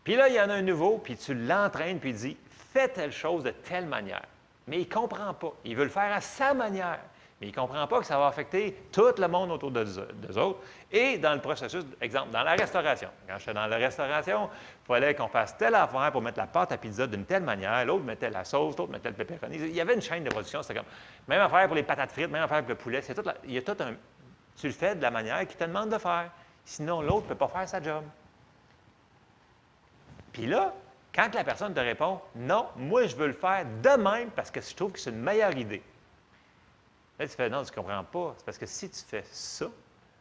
Puis là, il y en a un nouveau, puis tu l'entraînes, puis il dit, fais telle chose de telle manière. Mais il ne comprend pas. Il veut le faire à sa manière. Mais il ne comprend pas que ça va affecter tout le monde autour d'eux autres. Et dans le processus, exemple, dans la restauration. Quand j'étais dans la restauration, il fallait qu'on fasse telle affaire pour mettre la pâte à pizza d'une telle manière, l'autre mettait la sauce, l'autre mettait le pepperoni. Il y avait une chaîne de production, c'était comme, même affaire pour les patates frites, même affaire pour le poulet. Il y a tout un... Tu le fais de la manière qu'il te demande de faire. Sinon, l'autre ne peut pas faire sa job. Puis là, quand la personne te répond « Non, moi, je veux le faire de même parce que je trouve que c'est une meilleure idée. » Là, tu fais « Non, tu ne comprends pas. C'est parce que si tu fais ça,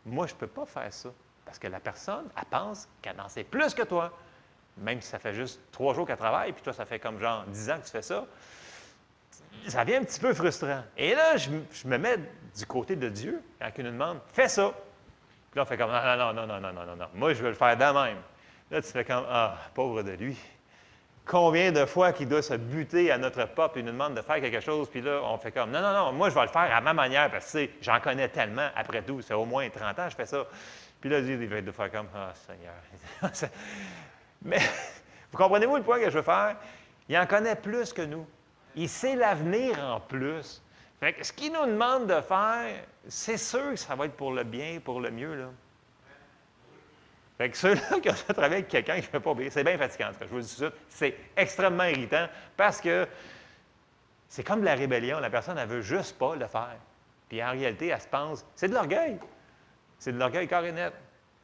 moi, je ne peux pas faire ça. Parce que la personne, elle pense qu'elle en sait plus que toi. Même si ça fait juste 3 jours qu'elle travaille, puis toi, ça fait comme genre 10 ans que tu fais ça. Ça devient un petit peu frustrant. Et là, je me mets du côté de Dieu quand il nous demande « Fais ça. » Puis là, on fait comme « Non. Moi, je veux le faire de même. » Là, tu fais comme « Ah, pauvre de lui. » Combien de fois qu'il doit se buter à notre porte et il nous demande de faire quelque chose, puis là, on fait comme « Non, moi, je vais le faire à ma manière parce que, tu sais, j'en connais tellement. Après tout, ça fait au moins 30 ans que je fais ça. » Puis là, Dieu, il va faire comme « Ah, Seigneur. » Mais, vous comprenez-vous le point que je veux faire? Il en connaît plus que nous. Il sait l'avenir en plus. Fait que ce qu'il nous demande de faire, c'est sûr que ça va être pour le bien, pour le mieux, là. Fait que ceux-là qui ont travaillé avec quelqu'un qui ne fait pas obéir, c'est bien fatigant. Je vous le dis tout de suite, c'est extrêmement irritant parce que c'est comme de la rébellion. La personne, elle ne veut juste pas le faire. Puis en réalité, elle se pense, c'est de l'orgueil. C'est de l'orgueil carré net.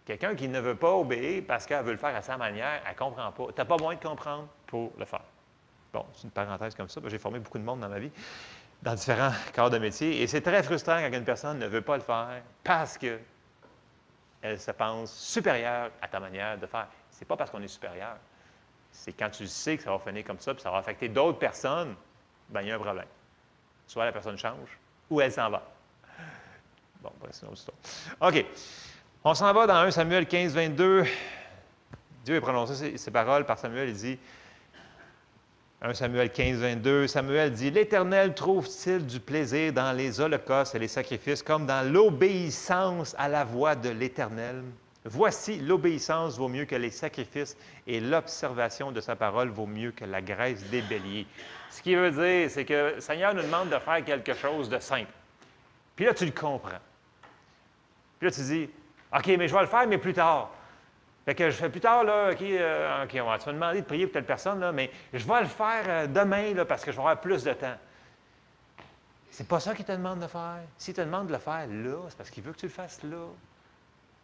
Quelqu'un qui ne veut pas obéir parce qu'elle veut le faire à sa manière, elle ne comprend pas. Tu n'as pas besoin de comprendre pour le faire. Bon, c'est une parenthèse comme ça. J'ai formé beaucoup de monde dans ma vie, dans différents corps de métier. Et c'est très frustrant quand une personne ne veut pas le faire parce que elle se pense supérieure à ta manière de faire. Ce n'est pas parce qu'on est supérieur. C'est quand tu sais que ça va finir comme ça, puis ça va affecter d'autres personnes, bien, il y a un problème. Soit la personne change, ou elle s'en va. Bon, c'est une autre histoire. OK. On s'en va dans 1 Samuel 15, 22. Dieu a prononcé ces paroles par Samuel. Il dit, 1 Samuel 15, 22, Samuel dit, « L'Éternel trouve-t-il du plaisir dans les holocaustes et les sacrifices, comme dans l'obéissance à la voix de l'Éternel? Voici, l'obéissance vaut mieux que les sacrifices et l'observation de sa parole vaut mieux que la graisse des béliers. » Ce qui veut dire, c'est que le Seigneur nous demande de faire quelque chose de simple. Puis là, tu le comprends. Puis là, tu dis, « OK, mais je vais le faire, mais plus tard. » Fait que je fais plus tard, là, OK, tu vas me demander de prier pour telle personne, là, mais je vais le faire demain, là, parce que je vais avoir plus de temps. C'est pas ça qu'il te demande de faire. S'il te demande de le faire là, c'est parce qu'il veut que tu le fasses là.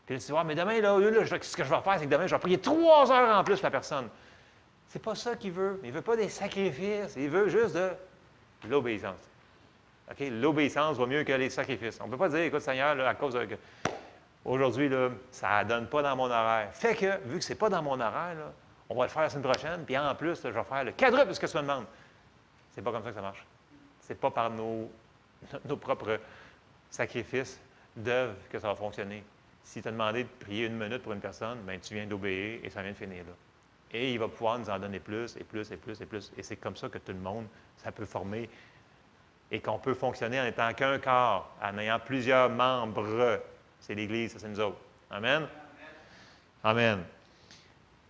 Puis là, tu dis, mais demain, là, ce que je vais faire, c'est que demain, je vais prier 3 heures en plus pour la personne. C'est pas ça qu'il veut. Il ne veut pas des sacrifices. Il veut juste de l'obéissance. OK? L'obéissance va mieux que les sacrifices. On ne peut pas dire, écoute, Seigneur, là, à cause de... Aujourd'hui, là, ça ne donne pas dans mon horaire. Fait que, vu que ce n'est pas dans mon horaire, là, on va le faire la semaine prochaine, puis en plus, là, je vais faire le quadruple de ce que tu me demandes. C'est pas comme ça que ça marche. Ce n'est pas par nos propres sacrifices d'œuvre que ça va fonctionner. Si tu as demandé de prier 1 minute pour une personne, bien, tu viens d'obéir et ça vient de finir là. Et il va pouvoir nous en donner plus et plus et plus et plus. Et c'est comme ça que tout le monde, ça peut former et qu'on peut fonctionner en étant qu'un corps, en ayant plusieurs membres. C'est l'Église, ça c'est nous autres. Amen? Amen.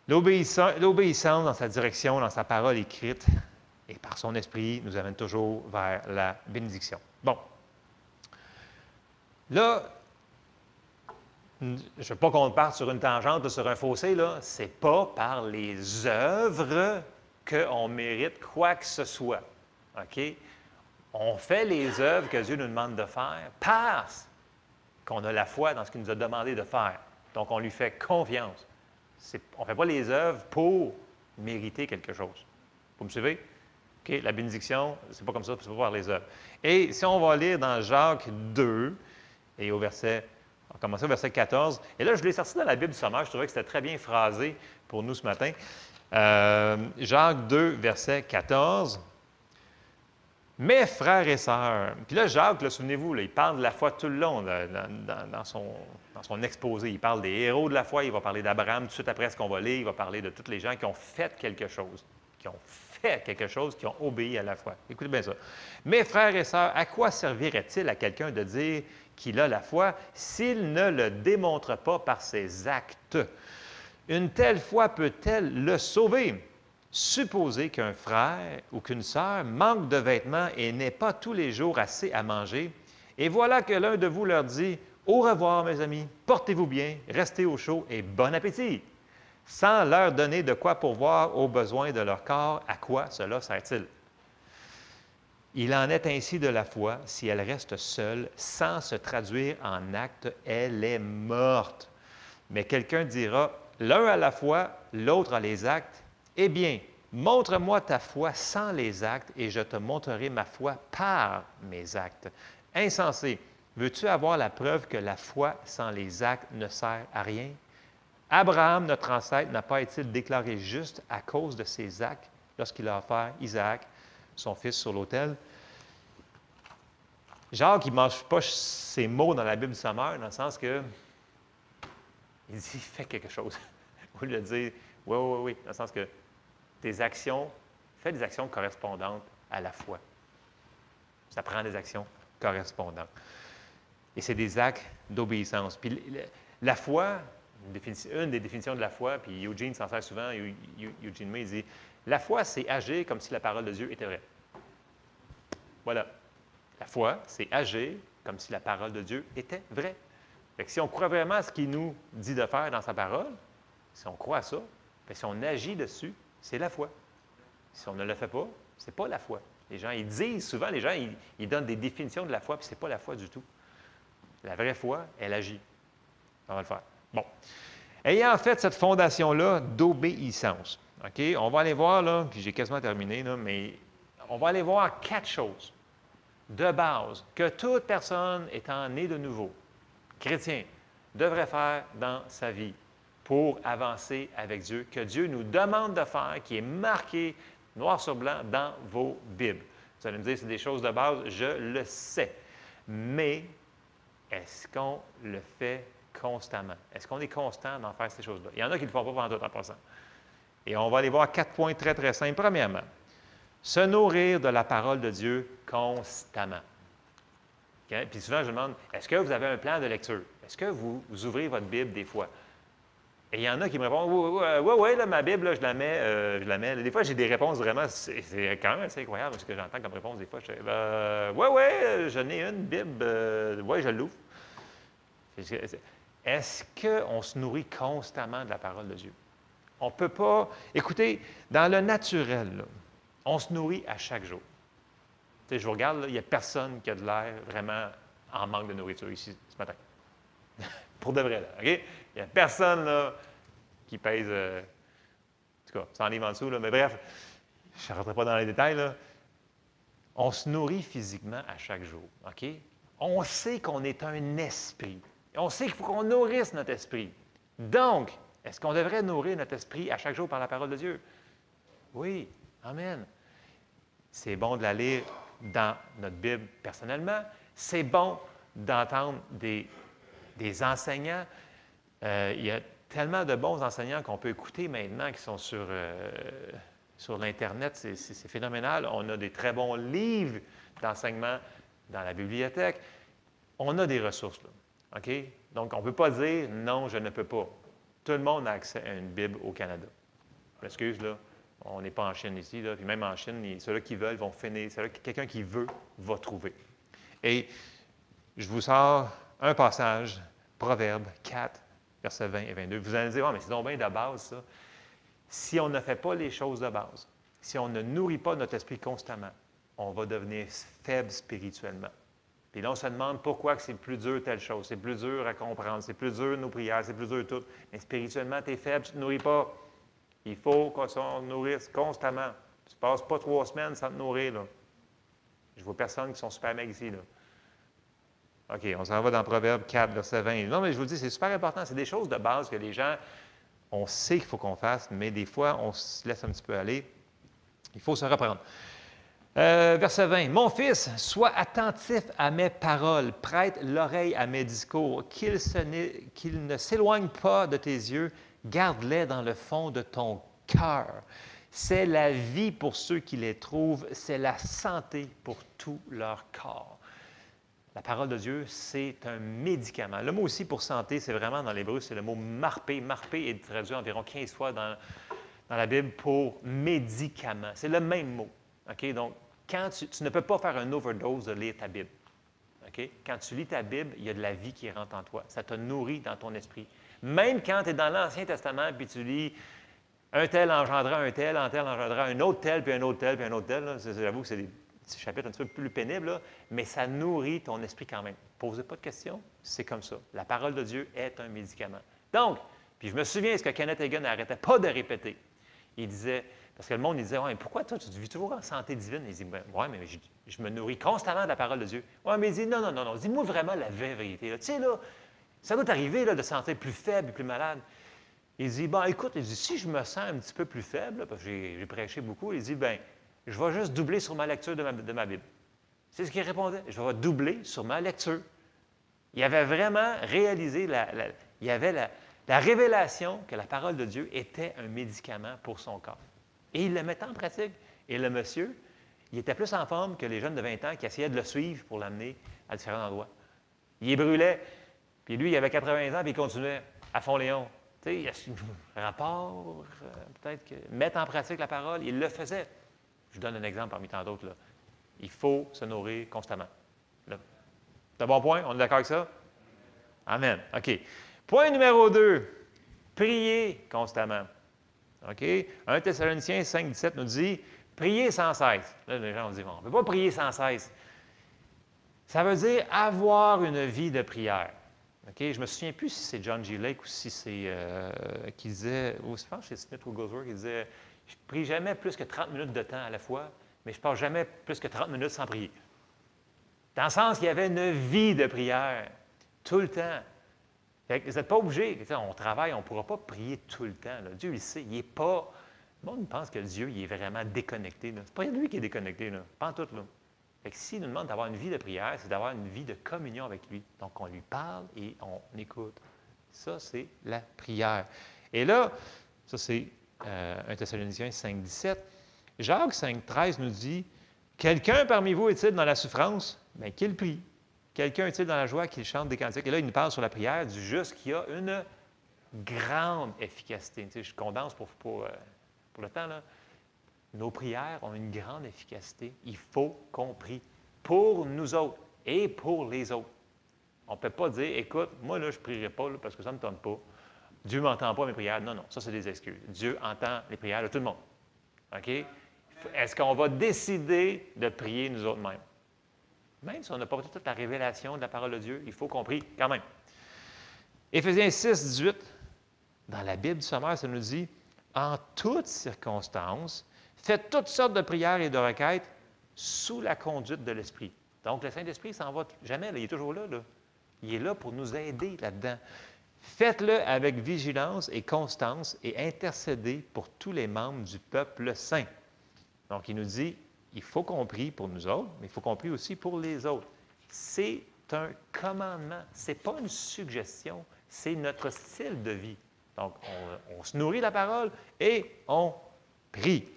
L'obéissance dans sa direction, dans sa parole écrite et par son esprit, nous amène toujours vers la bénédiction. Bon. Là, je ne veux pas qu'on parte sur une tangente ou sur un fossé, là. Ce n'est pas par les œuvres qu'on mérite quoi que ce soit. OK? On fait les œuvres que Dieu nous demande de faire parce qu'on a la foi dans ce qu'il nous a demandé de faire. Donc, on lui fait confiance. On ne fait pas les œuvres pour mériter quelque chose. Vous me suivez? OK? La bénédiction, ce n'est pas comme ça, c'est pas par les œuvres. Et si on va lire dans Jacques 2, et on va commencer au verset 14. Et là, je l'ai sorti dans la Bible sommaire. Je trouvais que c'était très bien phrasé pour nous ce matin. Jacques 2, verset 14. Mes frères et sœurs. Puis là, Jacques, souvenez-vous, il parle de la foi tout le long dans son exposé. Il parle des héros de la foi, il va parler d'Abraham tout de suite après ce qu'on va lire, il va parler de tous les gens qui ont fait quelque chose, qui ont obéi à la foi. Écoutez bien ça. Mes frères et sœurs, à quoi servirait-il à quelqu'un de dire qu'il a la foi s'il ne le démontre pas par ses actes? Une telle foi peut-elle le sauver? Supposez qu'un frère ou qu'une sœur manque de vêtements et n'ait pas tous les jours assez à manger, et voilà que l'un de vous leur dit « Au revoir, mes amis, portez-vous bien, restez au chaud et bon appétit », sans leur donner de quoi pourvoir aux besoins de leur corps, à quoi cela sert-il? Il en est ainsi de la foi, si elle reste seule, sans se traduire en acte, elle est morte. Mais quelqu'un dira, l'un a la foi, l'autre a les actes. Eh bien, montre-moi ta foi sans les actes, et je te montrerai ma foi par mes actes. Insensé, veux-tu avoir la preuve que la foi sans les actes ne sert à rien? Abraham, notre ancêtre, n'a pas été déclaré juste à cause de ses actes lorsqu'il a offert Isaac, son fils, sur l'autel? Jacques, il ne mange pas ses mots dans la Bible sommaire, dans le sens que il dit, fais quelque chose. Au lieu de dire, oui, dans le sens que tes actions, fais des actions correspondantes à la foi. Ça prend des actions correspondantes. Et c'est des actes d'obéissance. Puis la foi, une des définitions de la foi, puis Eugene s'en sert souvent, Eugene May dit, la foi, c'est agir comme si la parole de Dieu était vraie. Voilà. La foi, c'est agir comme si la parole de Dieu était vraie. Fait que si on croit vraiment à ce qu'il nous dit de faire dans sa parole, si on croit à ça, si on agit dessus, c'est la foi. Si on ne le fait pas, ce n'est pas la foi. Les gens, ils disent souvent, les gens, ils donnent des définitions de la foi, puis ce n'est pas la foi du tout. La vraie foi, elle agit. On va le faire. Bon. Ayant fait cette fondation-là d'obéissance, OK? On va aller voir, là, puis j'ai quasiment terminé, là, mais on va aller voir 4 choses de base que toute personne étant née de nouveau, chrétien, devrait faire dans sa vie pour avancer avec Dieu, que Dieu nous demande de faire, qui est marqué noir sur blanc dans vos Bibles. Vous allez me dire, c'est des choses de base, je le sais. Mais est-ce qu'on le fait constamment? Est-ce qu'on est constant dans faire ces choses-là? Il y en a qui ne le font pas pendant tout en passant. Et on va aller voir 4 points très, très simples. Premièrement, se nourrir de la parole de Dieu constamment. Okay? Puis souvent, je demande, est-ce que vous avez un plan de lecture? Est-ce que vous ouvrez votre Bible des fois? Et il y en a qui me répondent, oui, ma Bible, là, je la mets. Des fois, j'ai des réponses vraiment, c'est quand même assez incroyable ce que j'entends comme réponse des fois. Je dis, j'en ai une Bible, oui, je l'ouvre. Est-ce qu'on se nourrit constamment de la parole de Dieu? On ne peut pas, écoutez, dans le naturel, là, on se nourrit à chaque jour. Tu sais, je vous regarde, là, il n'y a personne qui a de l'air vraiment en manque de nourriture ici ce matin. Pour de vrai, là, OK? Il n'y a personne là, qui pèse, en tout cas, 100 livres en dessous, là, mais bref, je ne rentrerai pas dans les détails. Là. On se nourrit physiquement à chaque jour, OK? On sait qu'on est un esprit. On sait qu'il faut qu'on nourrisse notre esprit. Donc, est-ce qu'on devrait nourrir notre esprit à chaque jour par la parole de Dieu? Oui, amen. C'est bon de la lire dans notre Bible personnellement. C'est bon d'entendre des enseignants. Il y a tellement de bons enseignants qu'on peut écouter maintenant qui sont sur l'Internet. C'est phénoménal. On a des très bons livres d'enseignement dans la bibliothèque. On a des ressources, là. OK? Donc, on ne peut pas dire « non, je ne peux pas ». Tout le monde a accès à une Bible au Canada. Je m'excuse, là. On n'est pas en Chine ici, là. Puis même en Chine, ceux-là qui veulent vont finir. Quelqu'un qui veut va trouver. Et je vous sors un passage, Proverbe 4, versets 20 et 22. Vous allez dire, oh, mais c'est donc bien de base, ça. Si on ne fait pas les choses de base, si on ne nourrit pas notre esprit constamment, on va devenir faible spirituellement. Puis là, on se demande pourquoi que c'est plus dur telle chose. C'est plus dur à comprendre, c'est plus dur nos prières, c'est plus dur tout. Mais spirituellement, tu es faible, tu ne te nourris pas. Il faut qu'on se nourrisse constamment. Tu ne passes pas 3 semaines sans te nourrir, là. Je vois personne qui sont super maigres ici, là. OK, on s'en va dans Proverbe 4, verset 20. Non, mais je vous le dis, c'est super important. C'est des choses de base que les gens On sait qu'il faut qu'on fasse, mais des fois, on se laisse un petit peu aller. Il faut se reprendre. Verset 20. « Mon fils, sois attentif à mes paroles, prête l'oreille à mes discours, qu'ils ne s'éloignent pas de tes yeux, garde-les dans le fond de ton cœur. C'est la vie pour ceux qui les trouvent, c'est la santé pour tout leur corps. » La parole de Dieu, c'est un médicament. Le mot aussi pour santé, c'est vraiment dans l'hébreu, c'est le mot marpé. Marpé est traduit environ 15 fois dans la Bible pour médicament. C'est le même mot. Okay? Donc, quand tu ne peux pas faire un overdose de lire ta Bible. Okay? Quand tu lis ta Bible, il y a de la vie qui rentre en toi. Ça te nourrit dans ton esprit. Même quand tu es dans l'Ancien Testament, puis tu lis un tel engendra un tel engendra un autre tel, puis un autre tel, puis un autre tel. J'avoue que c'est des petits chapitres un petit peu plus pénibles, là, mais ça nourrit ton esprit quand même. Posez pas de questions, c'est comme ça. La parole de Dieu est un médicament. Donc, puis je me souviens ce que Kenneth Hagin n'arrêtait pas de répéter. Il disait, parce que le monde il disait, ouais, pourquoi toi, tu vis toujours en santé divine? Il dit, ouais, mais je me nourris constamment de la parole de Dieu. Oui, mais il dit, non, dis-moi vraiment la vraie vérité. Tu sais, là, ça doit t'arriver de se sentir plus faible et plus malade. Il dit, écoute, il dit, si je me sens un petit peu plus faible, parce que j'ai prêché beaucoup, il dit, je vais juste doubler sur ma lecture de ma Bible. C'est ce qu'il répondait. Je vais doubler sur ma lecture. Il avait vraiment réalisé, il y avait la révélation que la parole de Dieu était un médicament pour son corps. Et il le mettait en pratique. Et le monsieur, il était plus en forme que les jeunes de 20 ans qui essayaient de le suivre pour l'amener à différents endroits. Il brûlait. Puis lui, il avait 80 ans, puis il continuait à fond Léon. Tu sais, il y a un rapport, peut-être que mettre en pratique la parole, il le faisait. Je vous donne un exemple parmi tant d'autres. Là. Il faut se nourrir constamment. C'est un bon point? On est d'accord avec ça? Amen. OK. Point numéro 2. Prier constamment. OK? 1 Thessaloniciens 5, 17 nous dit « Priez sans cesse ». Là, les gens vont dire « On ne peut pas prier sans cesse ». Ça veut dire avoir une vie de prière. Okay? Je ne me souviens plus si c'est John G. Lake ou si c'est qui disait, ou je pense que c'est Smith Wigglesworth qui disait « Je ne prie jamais plus que 30 minutes de temps à la fois, mais je ne passe jamais plus que 30 minutes sans prier. » Dans le sens qu'il y avait une vie de prière, tout le temps. Fait que vous n'êtes pas obligé. On travaille, on ne pourra pas prier tout le temps. Là. Dieu, il sait, il n'est pas... Le monde pense que Dieu, il est vraiment déconnecté. Ce n'est pas lui qui est déconnecté, là. Pas en tout. Là. Fait que s'il nous demande d'avoir une vie de prière, c'est d'avoir une vie de communion avec lui. Donc, on lui parle et on écoute. Ça, c'est la prière. Et là, ça, c'est 1 Thessaloniciens 5, 17. Jacques 5, 13 nous dit « Quelqu'un parmi vous est-il dans la souffrance? Bien, qu'il prie. Quelqu'un est-il dans la joie qu'il chante des cantiques? » Et là, il nous parle sur la prière du juste qui a une grande efficacité. Tu sais, je condense pour le temps, là. Nos prières ont une grande efficacité. Il faut qu'on prie pour nous autres et pour les autres. On ne peut pas dire, écoute, moi, là, je ne prierai pas là, parce que ça ne me tente pas. Dieu ne m'entend pas mes prières. Non, ça, c'est des excuses. Dieu entend les prières de tout le monde. OK? Est-ce qu'on va décider de prier nous autres mêmes? Même si on n'a pas toute la révélation de la parole de Dieu, il faut qu'on prie quand même. Éphésiens 6, 18, dans la Bible du sommaire, ça nous dit « En toutes circonstances, faites toutes sortes de prières et de requêtes sous la conduite de l'Esprit. » Donc, le Saint-Esprit ne s'en va jamais, là, il est toujours là, là. Il est là pour nous aider là-dedans. Faites-le avec vigilance et constance et intercédez pour tous les membres du peuple saint. Donc, il nous dit, il faut qu'on prie pour nous autres, mais il faut qu'on prie aussi pour les autres. C'est un commandement, ce n'est pas une suggestion, c'est notre style de vie. Donc, on se nourrit de la parole et on prie.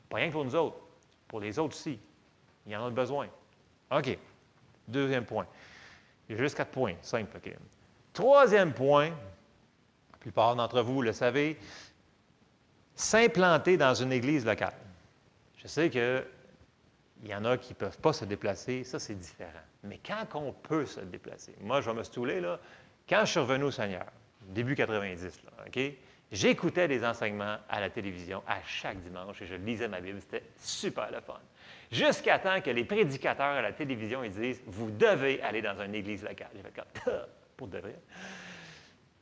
Pas rien que pour nous autres, pour les autres aussi. Il y en a besoin. OK. Deuxième point. Il y a juste 4 points, simple. OK. Troisième point, la plupart d'entre vous le savez, s'implanter dans une église locale. Je sais qu'il y en a qui ne peuvent pas se déplacer, ça c'est différent. Mais quand on peut se déplacer, moi je vais me stouler, là, quand je suis revenu au Seigneur, début 90, là, OK, j'écoutais des enseignements à la télévision à chaque dimanche et je lisais ma Bible, c'était super le fun. Jusqu'à temps que les prédicateurs à la télévision ils disent « Vous devez aller dans une église locale. » J'ai fait comme « Pour de vrai. »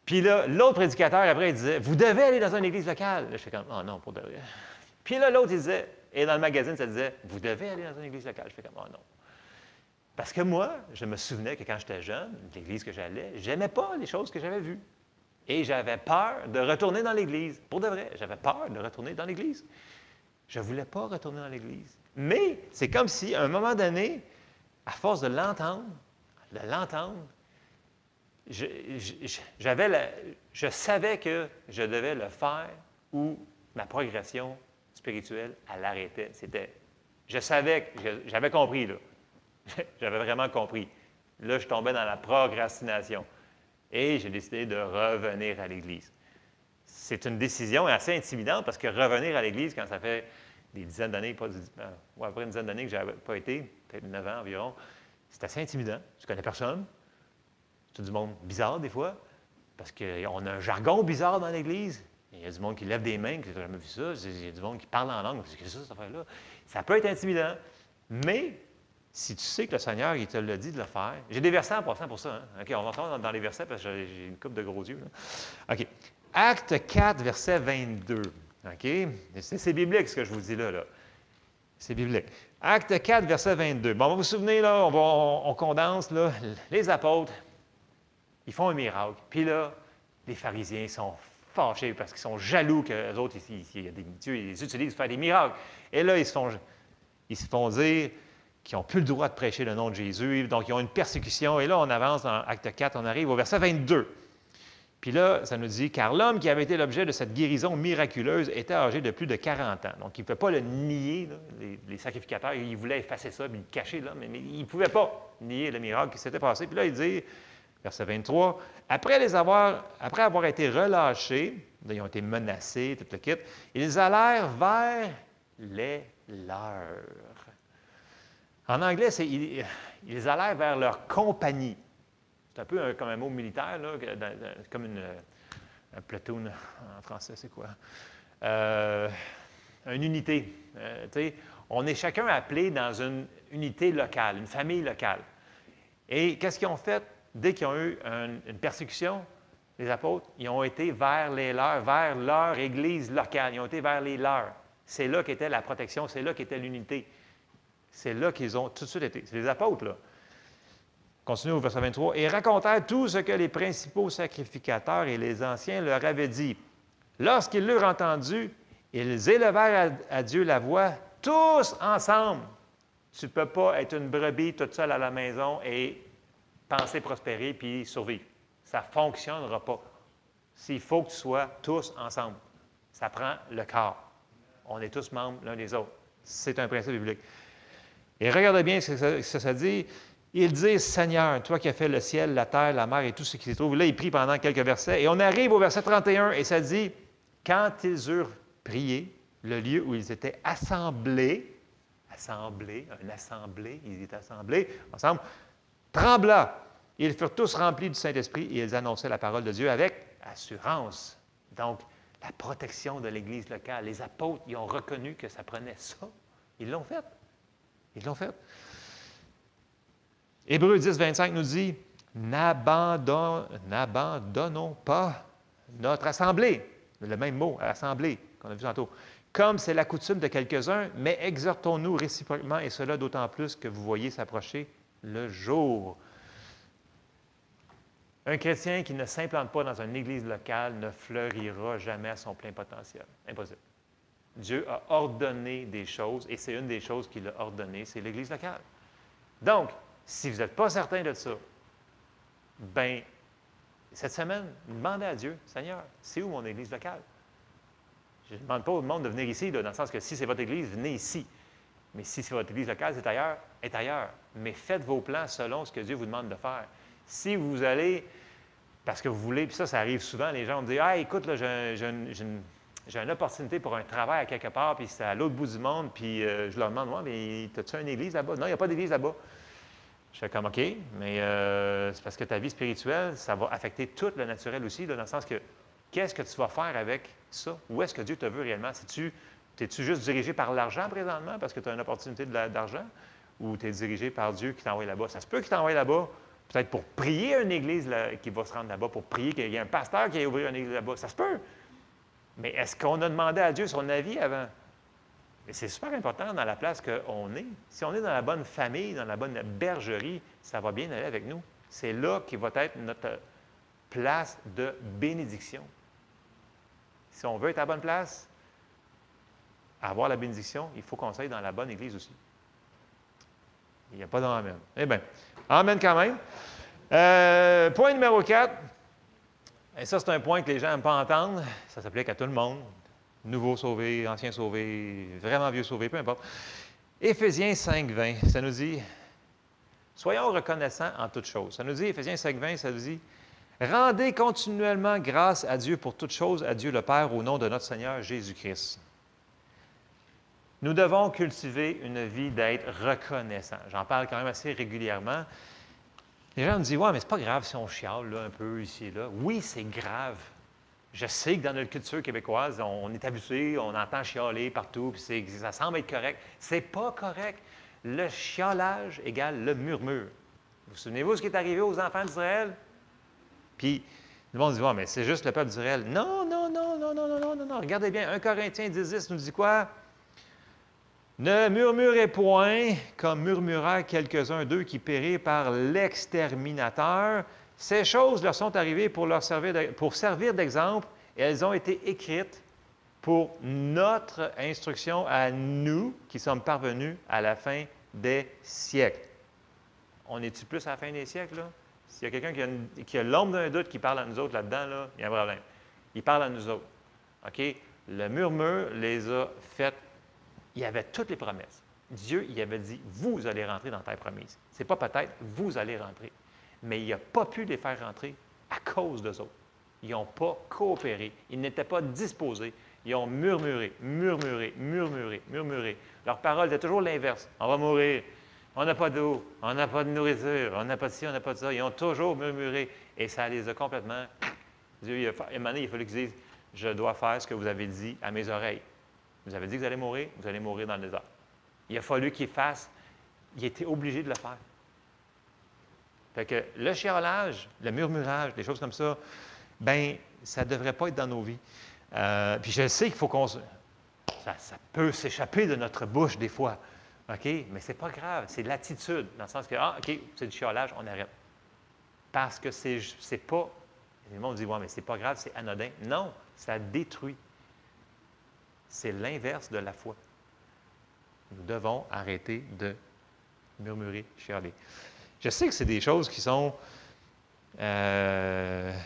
Puis là, l'autre prédicateur, après, il disait « Vous devez aller dans une église locale. » Là, je fais comme « Oh non, pour de vrai. » Puis là, l'autre, il disait, et dans le magazine, ça disait « Vous devez aller dans une église locale. » Je fais comme « Oh non. » Parce que moi, je me souvenais que quand j'étais jeune, l'église que j'allais, je n'aimais pas les choses que j'avais vues. Et j'avais peur de retourner dans l'Église. Pour de vrai, j'avais peur de retourner dans l'Église. Je ne voulais pas retourner dans l'Église. Mais c'est comme si, à un moment donné, à force de l'entendre, je savais que je devais le faire ou ma progression spirituelle, elle arrêtait. Je savais que j'avais compris, là. J'avais vraiment compris. Là, je tombais dans la procrastination. Et j'ai décidé de revenir à l'Église. C'est une décision assez intimidante parce que revenir à l'Église, quand ça fait des dizaines d'années, après une dizaine d'années que je n'avais pas été, peut-être 9 ans environ, c'est assez intimidant. Je ne connais personne. C'est du monde bizarre des fois, parce qu'on a un jargon bizarre dans l'Église. Il y a du monde qui lève des mains, qui n'a jamais vu ça. Il y a du monde qui parle en langue. Qu'est-ce que c'est ça, cette affaire-là? Ça peut être intimidant. Mais si tu sais que le Seigneur, il te l'a dit de le faire. J'ai des versets en passant pour ça. Hein? OK, on va entrer dans les versets parce que j'ai une coupe de gros yeux. Là. OK. Acte 4, verset 22. OK? C'est biblique ce que je vous dis là. C'est biblique. Acte 4, verset 22. Bon, vous vous souvenez, là, on condense, là, les apôtres, ils font un miracle. Puis là, les pharisiens sont fâchés parce qu'ils sont jaloux que les autres, Dieu les utilise pour faire des miracles. Et là, ils se font dire qu'ils n'ont plus le droit de prêcher le nom de Jésus. Donc, ils ont une persécution. Et là, on avance dans Acte 4, on arrive au verset 22. Puis là, ça nous dit, « Car l'homme qui avait été l'objet de cette guérison miraculeuse était âgé de plus de 40 ans. » Donc, il ne pouvait pas le nier, là, les sacrificateurs. Ils voulaient effacer ça, puis le cacher, là, mais ils ne pouvaient pas nier le miracle qui s'était passé. Puis là, il dit, verset 23, « Après avoir été relâchés, ils ont été menacés, tout le kit, ils allèrent vers les leurs. » En anglais, ils allèrent vers leur compagnie. C'est un peu comme un mot militaire, là, comme un platoon en français, c'est quoi? Une unité. On est chacun appelé dans une unité locale, une famille locale. Et qu'est-ce qu'ils ont fait? Dès qu'ils ont eu une persécution, les apôtres, ils ont été vers les leurs, vers leur église locale. Ils ont été vers les leurs. C'est là qu'était la protection, c'est là qu'était l'unité. C'est là qu'ils ont tout de suite été. C'est les apôtres, là. Continue au verset 23. « Et racontèrent tout ce que les principaux sacrificateurs et les anciens leur avaient dit. Lorsqu'ils l'eurent entendu, ils élevèrent à Dieu la voix, tous ensemble. » Tu ne peux pas être une brebis toute seule à la maison et penser prospérer puis survivre. Ça ne fonctionnera pas. Il faut que tu sois tous ensemble. Ça prend le corps. On est tous membres l'un des autres. C'est un principe biblique. Et regardez bien ce que ça dit. Ils disent, « Seigneur, toi qui as fait le ciel, la terre, la mer et tout ce qui s'y trouve. » Là, il prie pendant quelques versets. Et on arrive au verset 31 et ça dit, « Quand ils eurent prié, le lieu où ils étaient assemblés, ils étaient assemblés ensemble, trembla. Ils furent tous remplis du Saint-Esprit et ils annonçaient la parole de Dieu avec assurance. » Donc, la protection de l'Église locale. Les apôtres, ils ont reconnu que ça prenait ça. Ils l'ont fait. Ils l'ont fait. Hébreux 10, 25 nous dit, « N'abandonnons pas notre assemblée. » Le même mot, assemblée, qu'on a vu tantôt. « Comme c'est la coutume de quelques-uns, mais exhortons-nous réciproquement, et cela d'autant plus que vous voyez s'approcher le jour. » Un chrétien qui ne s'implante pas dans une église locale ne fleurira jamais à son plein potentiel. Impossible. Dieu a ordonné des choses, et c'est une des choses qu'il a ordonnées, c'est l'église locale. Donc, si vous n'êtes pas certain de ça, bien, cette semaine, demandez à Dieu, « Seigneur, c'est où mon église locale? » Je ne demande pas au monde de venir ici, là, dans le sens que si c'est votre église, venez ici. Mais si c'est votre église locale, c'est ailleurs, est ailleurs. Mais faites vos plans selon ce que Dieu vous demande de faire. Si vous allez, parce que vous voulez, puis ça arrive souvent, les gens me disent, « Ah, écoute, là, j'ai une opportunité pour un travail à quelque part, puis c'est à l'autre bout du monde, puis je leur demande, ouais, mais as-tu une église là-bas? » Non, il n'y a pas d'église là-bas. Je fais comme, OK, mais c'est parce que ta vie spirituelle, ça va affecter tout le naturel aussi, là, dans le sens que, qu'est-ce que tu vas faire avec ça? Où est-ce que Dieu te veut réellement? T'es-tu juste dirigé par l'argent présentement, parce que tu as une opportunité d'argent, ou tu es dirigé par Dieu qui t'envoie là-bas? Ça se peut qu'il t'envoie là-bas, peut-être pour prier à une église là, qui va se rendre là-bas, pour prier qu'il y ait un pasteur qui ait ouvert une église là-bas. Ça se peut. Mais est-ce qu'on a demandé à Dieu son avis avant? Et c'est super important dans la place qu'on est. Si on est dans la bonne famille, dans la bonne bergerie, ça va bien aller avec nous. C'est là qui va être place de bénédiction. Si on veut être à la bonne place, avoir la bénédiction, il faut qu'on soit dans la bonne église aussi. Il n'y a pas d'amen. Eh bien, amen quand même. Point numéro 4. Et ça, c'est un point que les gens n'aiment pas entendre. Ça s'applique à tout le monde. Nouveau sauvé, ancien sauvé, vraiment vieux sauvé, peu importe. Éphésiens 5, 20, ça nous dit, soyons reconnaissants en toutes choses. Ça nous dit, Éphésiens 5, 20, ça nous dit, rendez continuellement grâce à Dieu pour toutes choses, à Dieu le Père, au nom de notre Seigneur Jésus-Christ. Nous devons cultiver une vie d'être reconnaissant. J'en parle quand même assez régulièrement. Les gens me disent, ouais, mais c'est pas grave si on chiale là, un peu ici et là. Oui, c'est grave. Je sais que dans notre culture québécoise, on est habitué, on entend chialer partout, puis ça semble être correct. C'est pas correct. Le chialage égale le murmure. Vous souvenez-vous ce qui est arrivé aux enfants d'Israël? Puis, le monde dit, ouais, mais c'est juste le peuple d'Israël. Non, non, non, non, non, non, non, non, non. Regardez bien, 1 Corinthiens 10 nous dit quoi? Ne murmurez point, comme murmurèrent quelques-uns d'eux qui périrent par l'exterminateur. Ces choses leur sont arrivées pour servir d'exemple, et elles ont été écrites pour notre instruction à nous qui sommes parvenus à la fin des siècles. On est-tu plus à la fin des siècles, là? S'il y a quelqu'un qui a l'ombre d'un doute qui parle à nous autres là-dedans, là, il y a un problème. Il parle à nous autres. OK? Le murmure les a faites. Il y avait toutes les promesses. Dieu, il avait dit, vous allez rentrer dans la terre promise. Ce n'est pas peut-être, vous allez rentrer. Mais il n'a pas pu les faire rentrer à cause d'eux autres. Ils n'ont pas coopéré. Ils n'étaient pas disposés. Ils ont murmuré, murmuré, murmuré, murmuré. Leur parole était toujours l'inverse. On va mourir. On n'a pas d'eau. On n'a pas de nourriture. On n'a pas de ci, on n'a pas de ça. Ils ont toujours murmuré. Et ça les a complètement... Dieu, à un moment donné, il a fallu qu'ils disent, je dois faire ce que vous avez dit à mes oreilles. Vous avez dit que vous allez mourir dans le désert. Il a fallu qu'il fasse, il était obligé de le faire. Fait que le chialage, le murmurage, des choses comme ça, bien, ça ne devrait pas être dans nos vies. Puis je sais qu'il faut qu'on... Ça peut s'échapper de notre bouche des fois, OK? Mais ce n'est pas grave, c'est l'attitude, dans le sens que, OK, c'est du chialage, on arrête. Parce que c'est pas... Le monde dit, ouais, mais c'est pas grave, c'est anodin. Non, ça détruit. C'est l'inverse de la foi. Nous devons arrêter de murmurer, chialer. Je sais que c'est des choses qui sont peut-être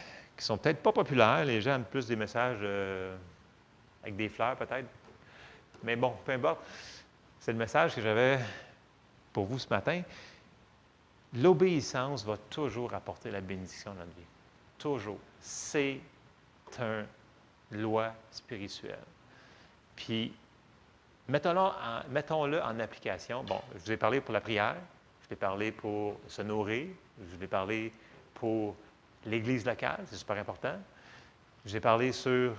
pas populaires. Les gens aiment plus des messages avec des fleurs, peut-être. Mais bon, peu importe. C'est le message que j'avais pour vous ce matin. L'obéissance va toujours apporter la bénédiction dans notre vie. Toujours. C'est une loi spirituelle. Puis, mettons-le en application. Bon, je vous ai parlé pour la prière, je vous ai parlé pour se nourrir, je vous ai parlé pour l'Église locale, c'est super important. Je vous ai parlé sur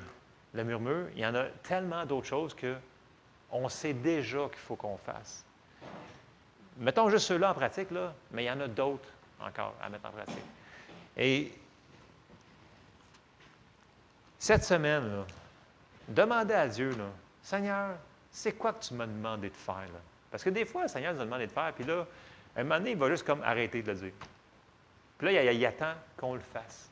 le murmure. Il y en a tellement d'autres choses qu'on sait déjà qu'il faut qu'on fasse. Mettons juste ceux-là en pratique, là, mais il y en a d'autres encore à mettre en pratique. Et cette semaine, là, demandez à Dieu, là, Seigneur, c'est quoi que tu m'as demandé de faire? Là? Parce que des fois, le Seigneur nous a demandé de faire, puis là, à un moment donné, il va juste comme arrêter de le dire. Puis là, il attend qu'on le fasse.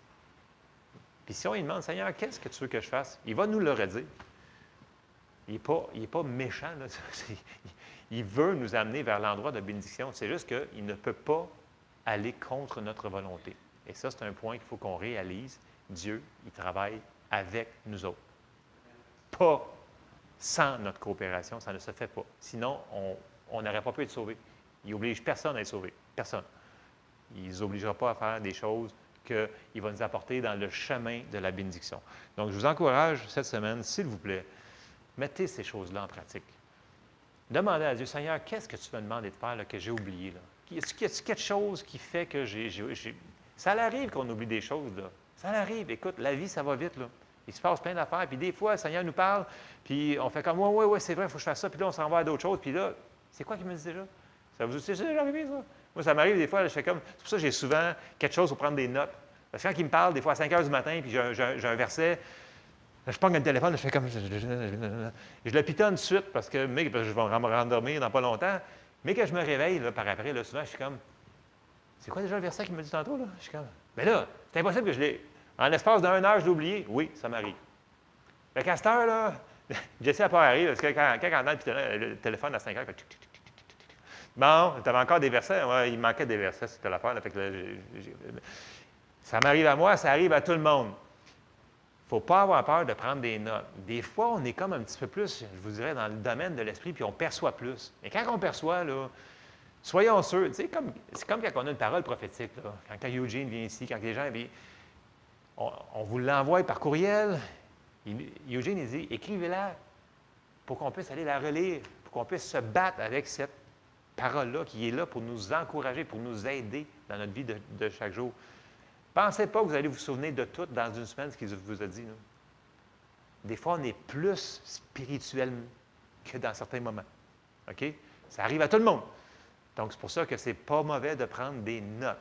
Puis si on lui demande, Seigneur, qu'est-ce que tu veux que je fasse? Il va nous le redire. Il n'est pas méchant. Là. Il veut nous amener vers l'endroit de bénédiction. C'est juste qu'il ne peut pas aller contre notre volonté. Et ça, c'est un point qu'il faut qu'on réalise. Dieu, il travaille avec nous autres. Pas sans notre coopération, ça ne se fait pas. Sinon, on n'aurait pas pu être sauvé. Il n'oblige personne à être sauvé. Personne. Il ne nous obligera pas à faire des choses qu'il va nous apporter dans le chemin de la bénédiction. Donc, je vous encourage cette semaine, s'il vous plaît, mettez ces choses-là en pratique. Demandez à Dieu, Seigneur, qu'est-ce que tu m'as demandé de faire là, que j'ai oublié? Là? Est-ce qu'il y a quelque chose qui fait que Ça arrive qu'on oublie des choses, là. Ça arrive. Écoute, la vie, ça va vite, là. Il se passe plein d'affaires. Puis des fois, le Seigneur nous parle, puis on fait comme, oui, c'est vrai, il faut que je fasse ça. Puis là, on s'en va à d'autres choses. Puis là, c'est quoi qu'il me dit déjà? Ça vous est déjà arrivé, ça? Moi, ça m'arrive des fois, là, je fais comme... C'est pour ça que j'ai souvent quelque chose pour prendre des notes. Parce que quand il me parle, des fois à 5 heures du matin, puis j'ai un verset, là, je pogne le téléphone, là, je fais comme... Je le pitonne tout de suite, parce que je vais me rendormir dans pas longtemps. Mais quand je me réveille, là, par après, là, souvent, je suis comme... C'est quoi déjà le verset qu'il me dit tantôt, là? Je suis comme... Mais là, c'est impossible que je l'ai... En l'espace d'1 heure, je l'ai oublié. Oui, ça m'arrive. Fait qu'à cette heure, là, Jesse n'a pas arrivé, parce que quand on a le téléphone à 5 heures, il fait tic, tic, tic, tic, tic, tic, tic. Bon, tu avais encore des versets? Ouais, il manquait des versets sur le téléphone. Fait que là, ça m'arrive à moi, ça arrive à tout le monde. Il ne faut pas avoir peur de prendre des notes. Des fois, on est comme un petit peu plus, je vous dirais, dans le domaine de l'esprit, puis on perçoit plus. Et quand on perçoit, là, soyons sûrs, c'est comme quand on a une parole prophétique. Là. Quand Eugene vient ici, quand les gens viennent, on vous l'envoie par courriel. Eugene, il dit, écrivez-la pour qu'on puisse aller la relire, pour qu'on puisse se battre avec cette parole-là qui est là pour nous encourager, pour nous aider dans notre vie de chaque jour. Pensez pas que vous allez vous souvenir de tout dans une semaine, ce qu'il vous a dit. Là. Des fois, on est plus spirituel que dans certains moments. OK? Ça arrive à tout le monde. Donc, c'est pour ça que ce n'est pas mauvais de prendre des notes.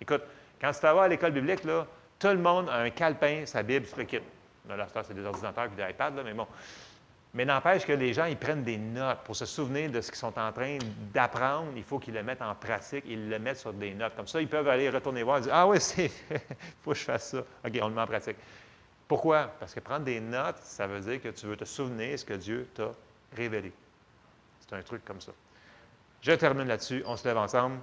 Écoute, quand tu vas à l'école biblique, là, tout le monde a un calepin, sa Bible, tout le kit. Là, c'est des ordinateurs et des iPads, là, mais bon. Mais n'empêche que les gens, ils prennent des notes pour se souvenir de ce qu'ils sont en train d'apprendre. Il faut qu'ils le mettent en pratique, ils le mettent sur des notes. Comme ça, ils peuvent aller retourner voir et dire « Ah oui, il faut que je fasse ça. » OK, on le met en pratique. Pourquoi? Parce que prendre des notes, ça veut dire que tu veux te souvenir de ce que Dieu t'a révélé. C'est un truc comme ça. Je termine là-dessus. On se lève ensemble.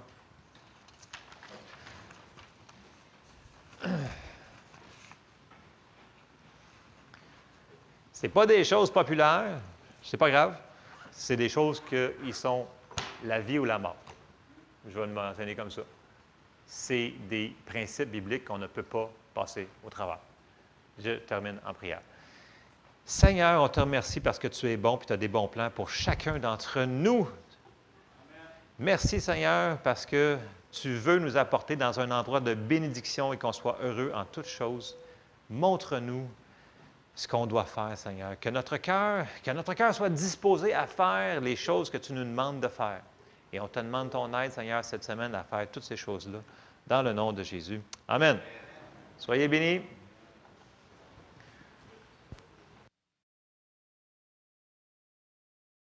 Ce n'est pas des choses populaires, c'est pas grave. C'est des choses qui sont la vie ou la mort. Je vais le mentionner comme ça. C'est des principes bibliques qu'on ne peut pas passer au travers. Je termine en prière. Seigneur, on te remercie parce que tu es bon et tu as des bons plans pour chacun d'entre nous. Merci, Seigneur, parce que tu veux nous apporter dans un endroit de bénédiction et qu'on soit heureux en toutes choses. Montre-nous ce qu'on doit faire, Seigneur. Que notre cœur soit disposé à faire les choses que tu nous demandes de faire. Et on te demande ton aide, Seigneur, cette semaine à faire toutes ces choses-là, dans le nom de Jésus. Amen. Soyez bénis.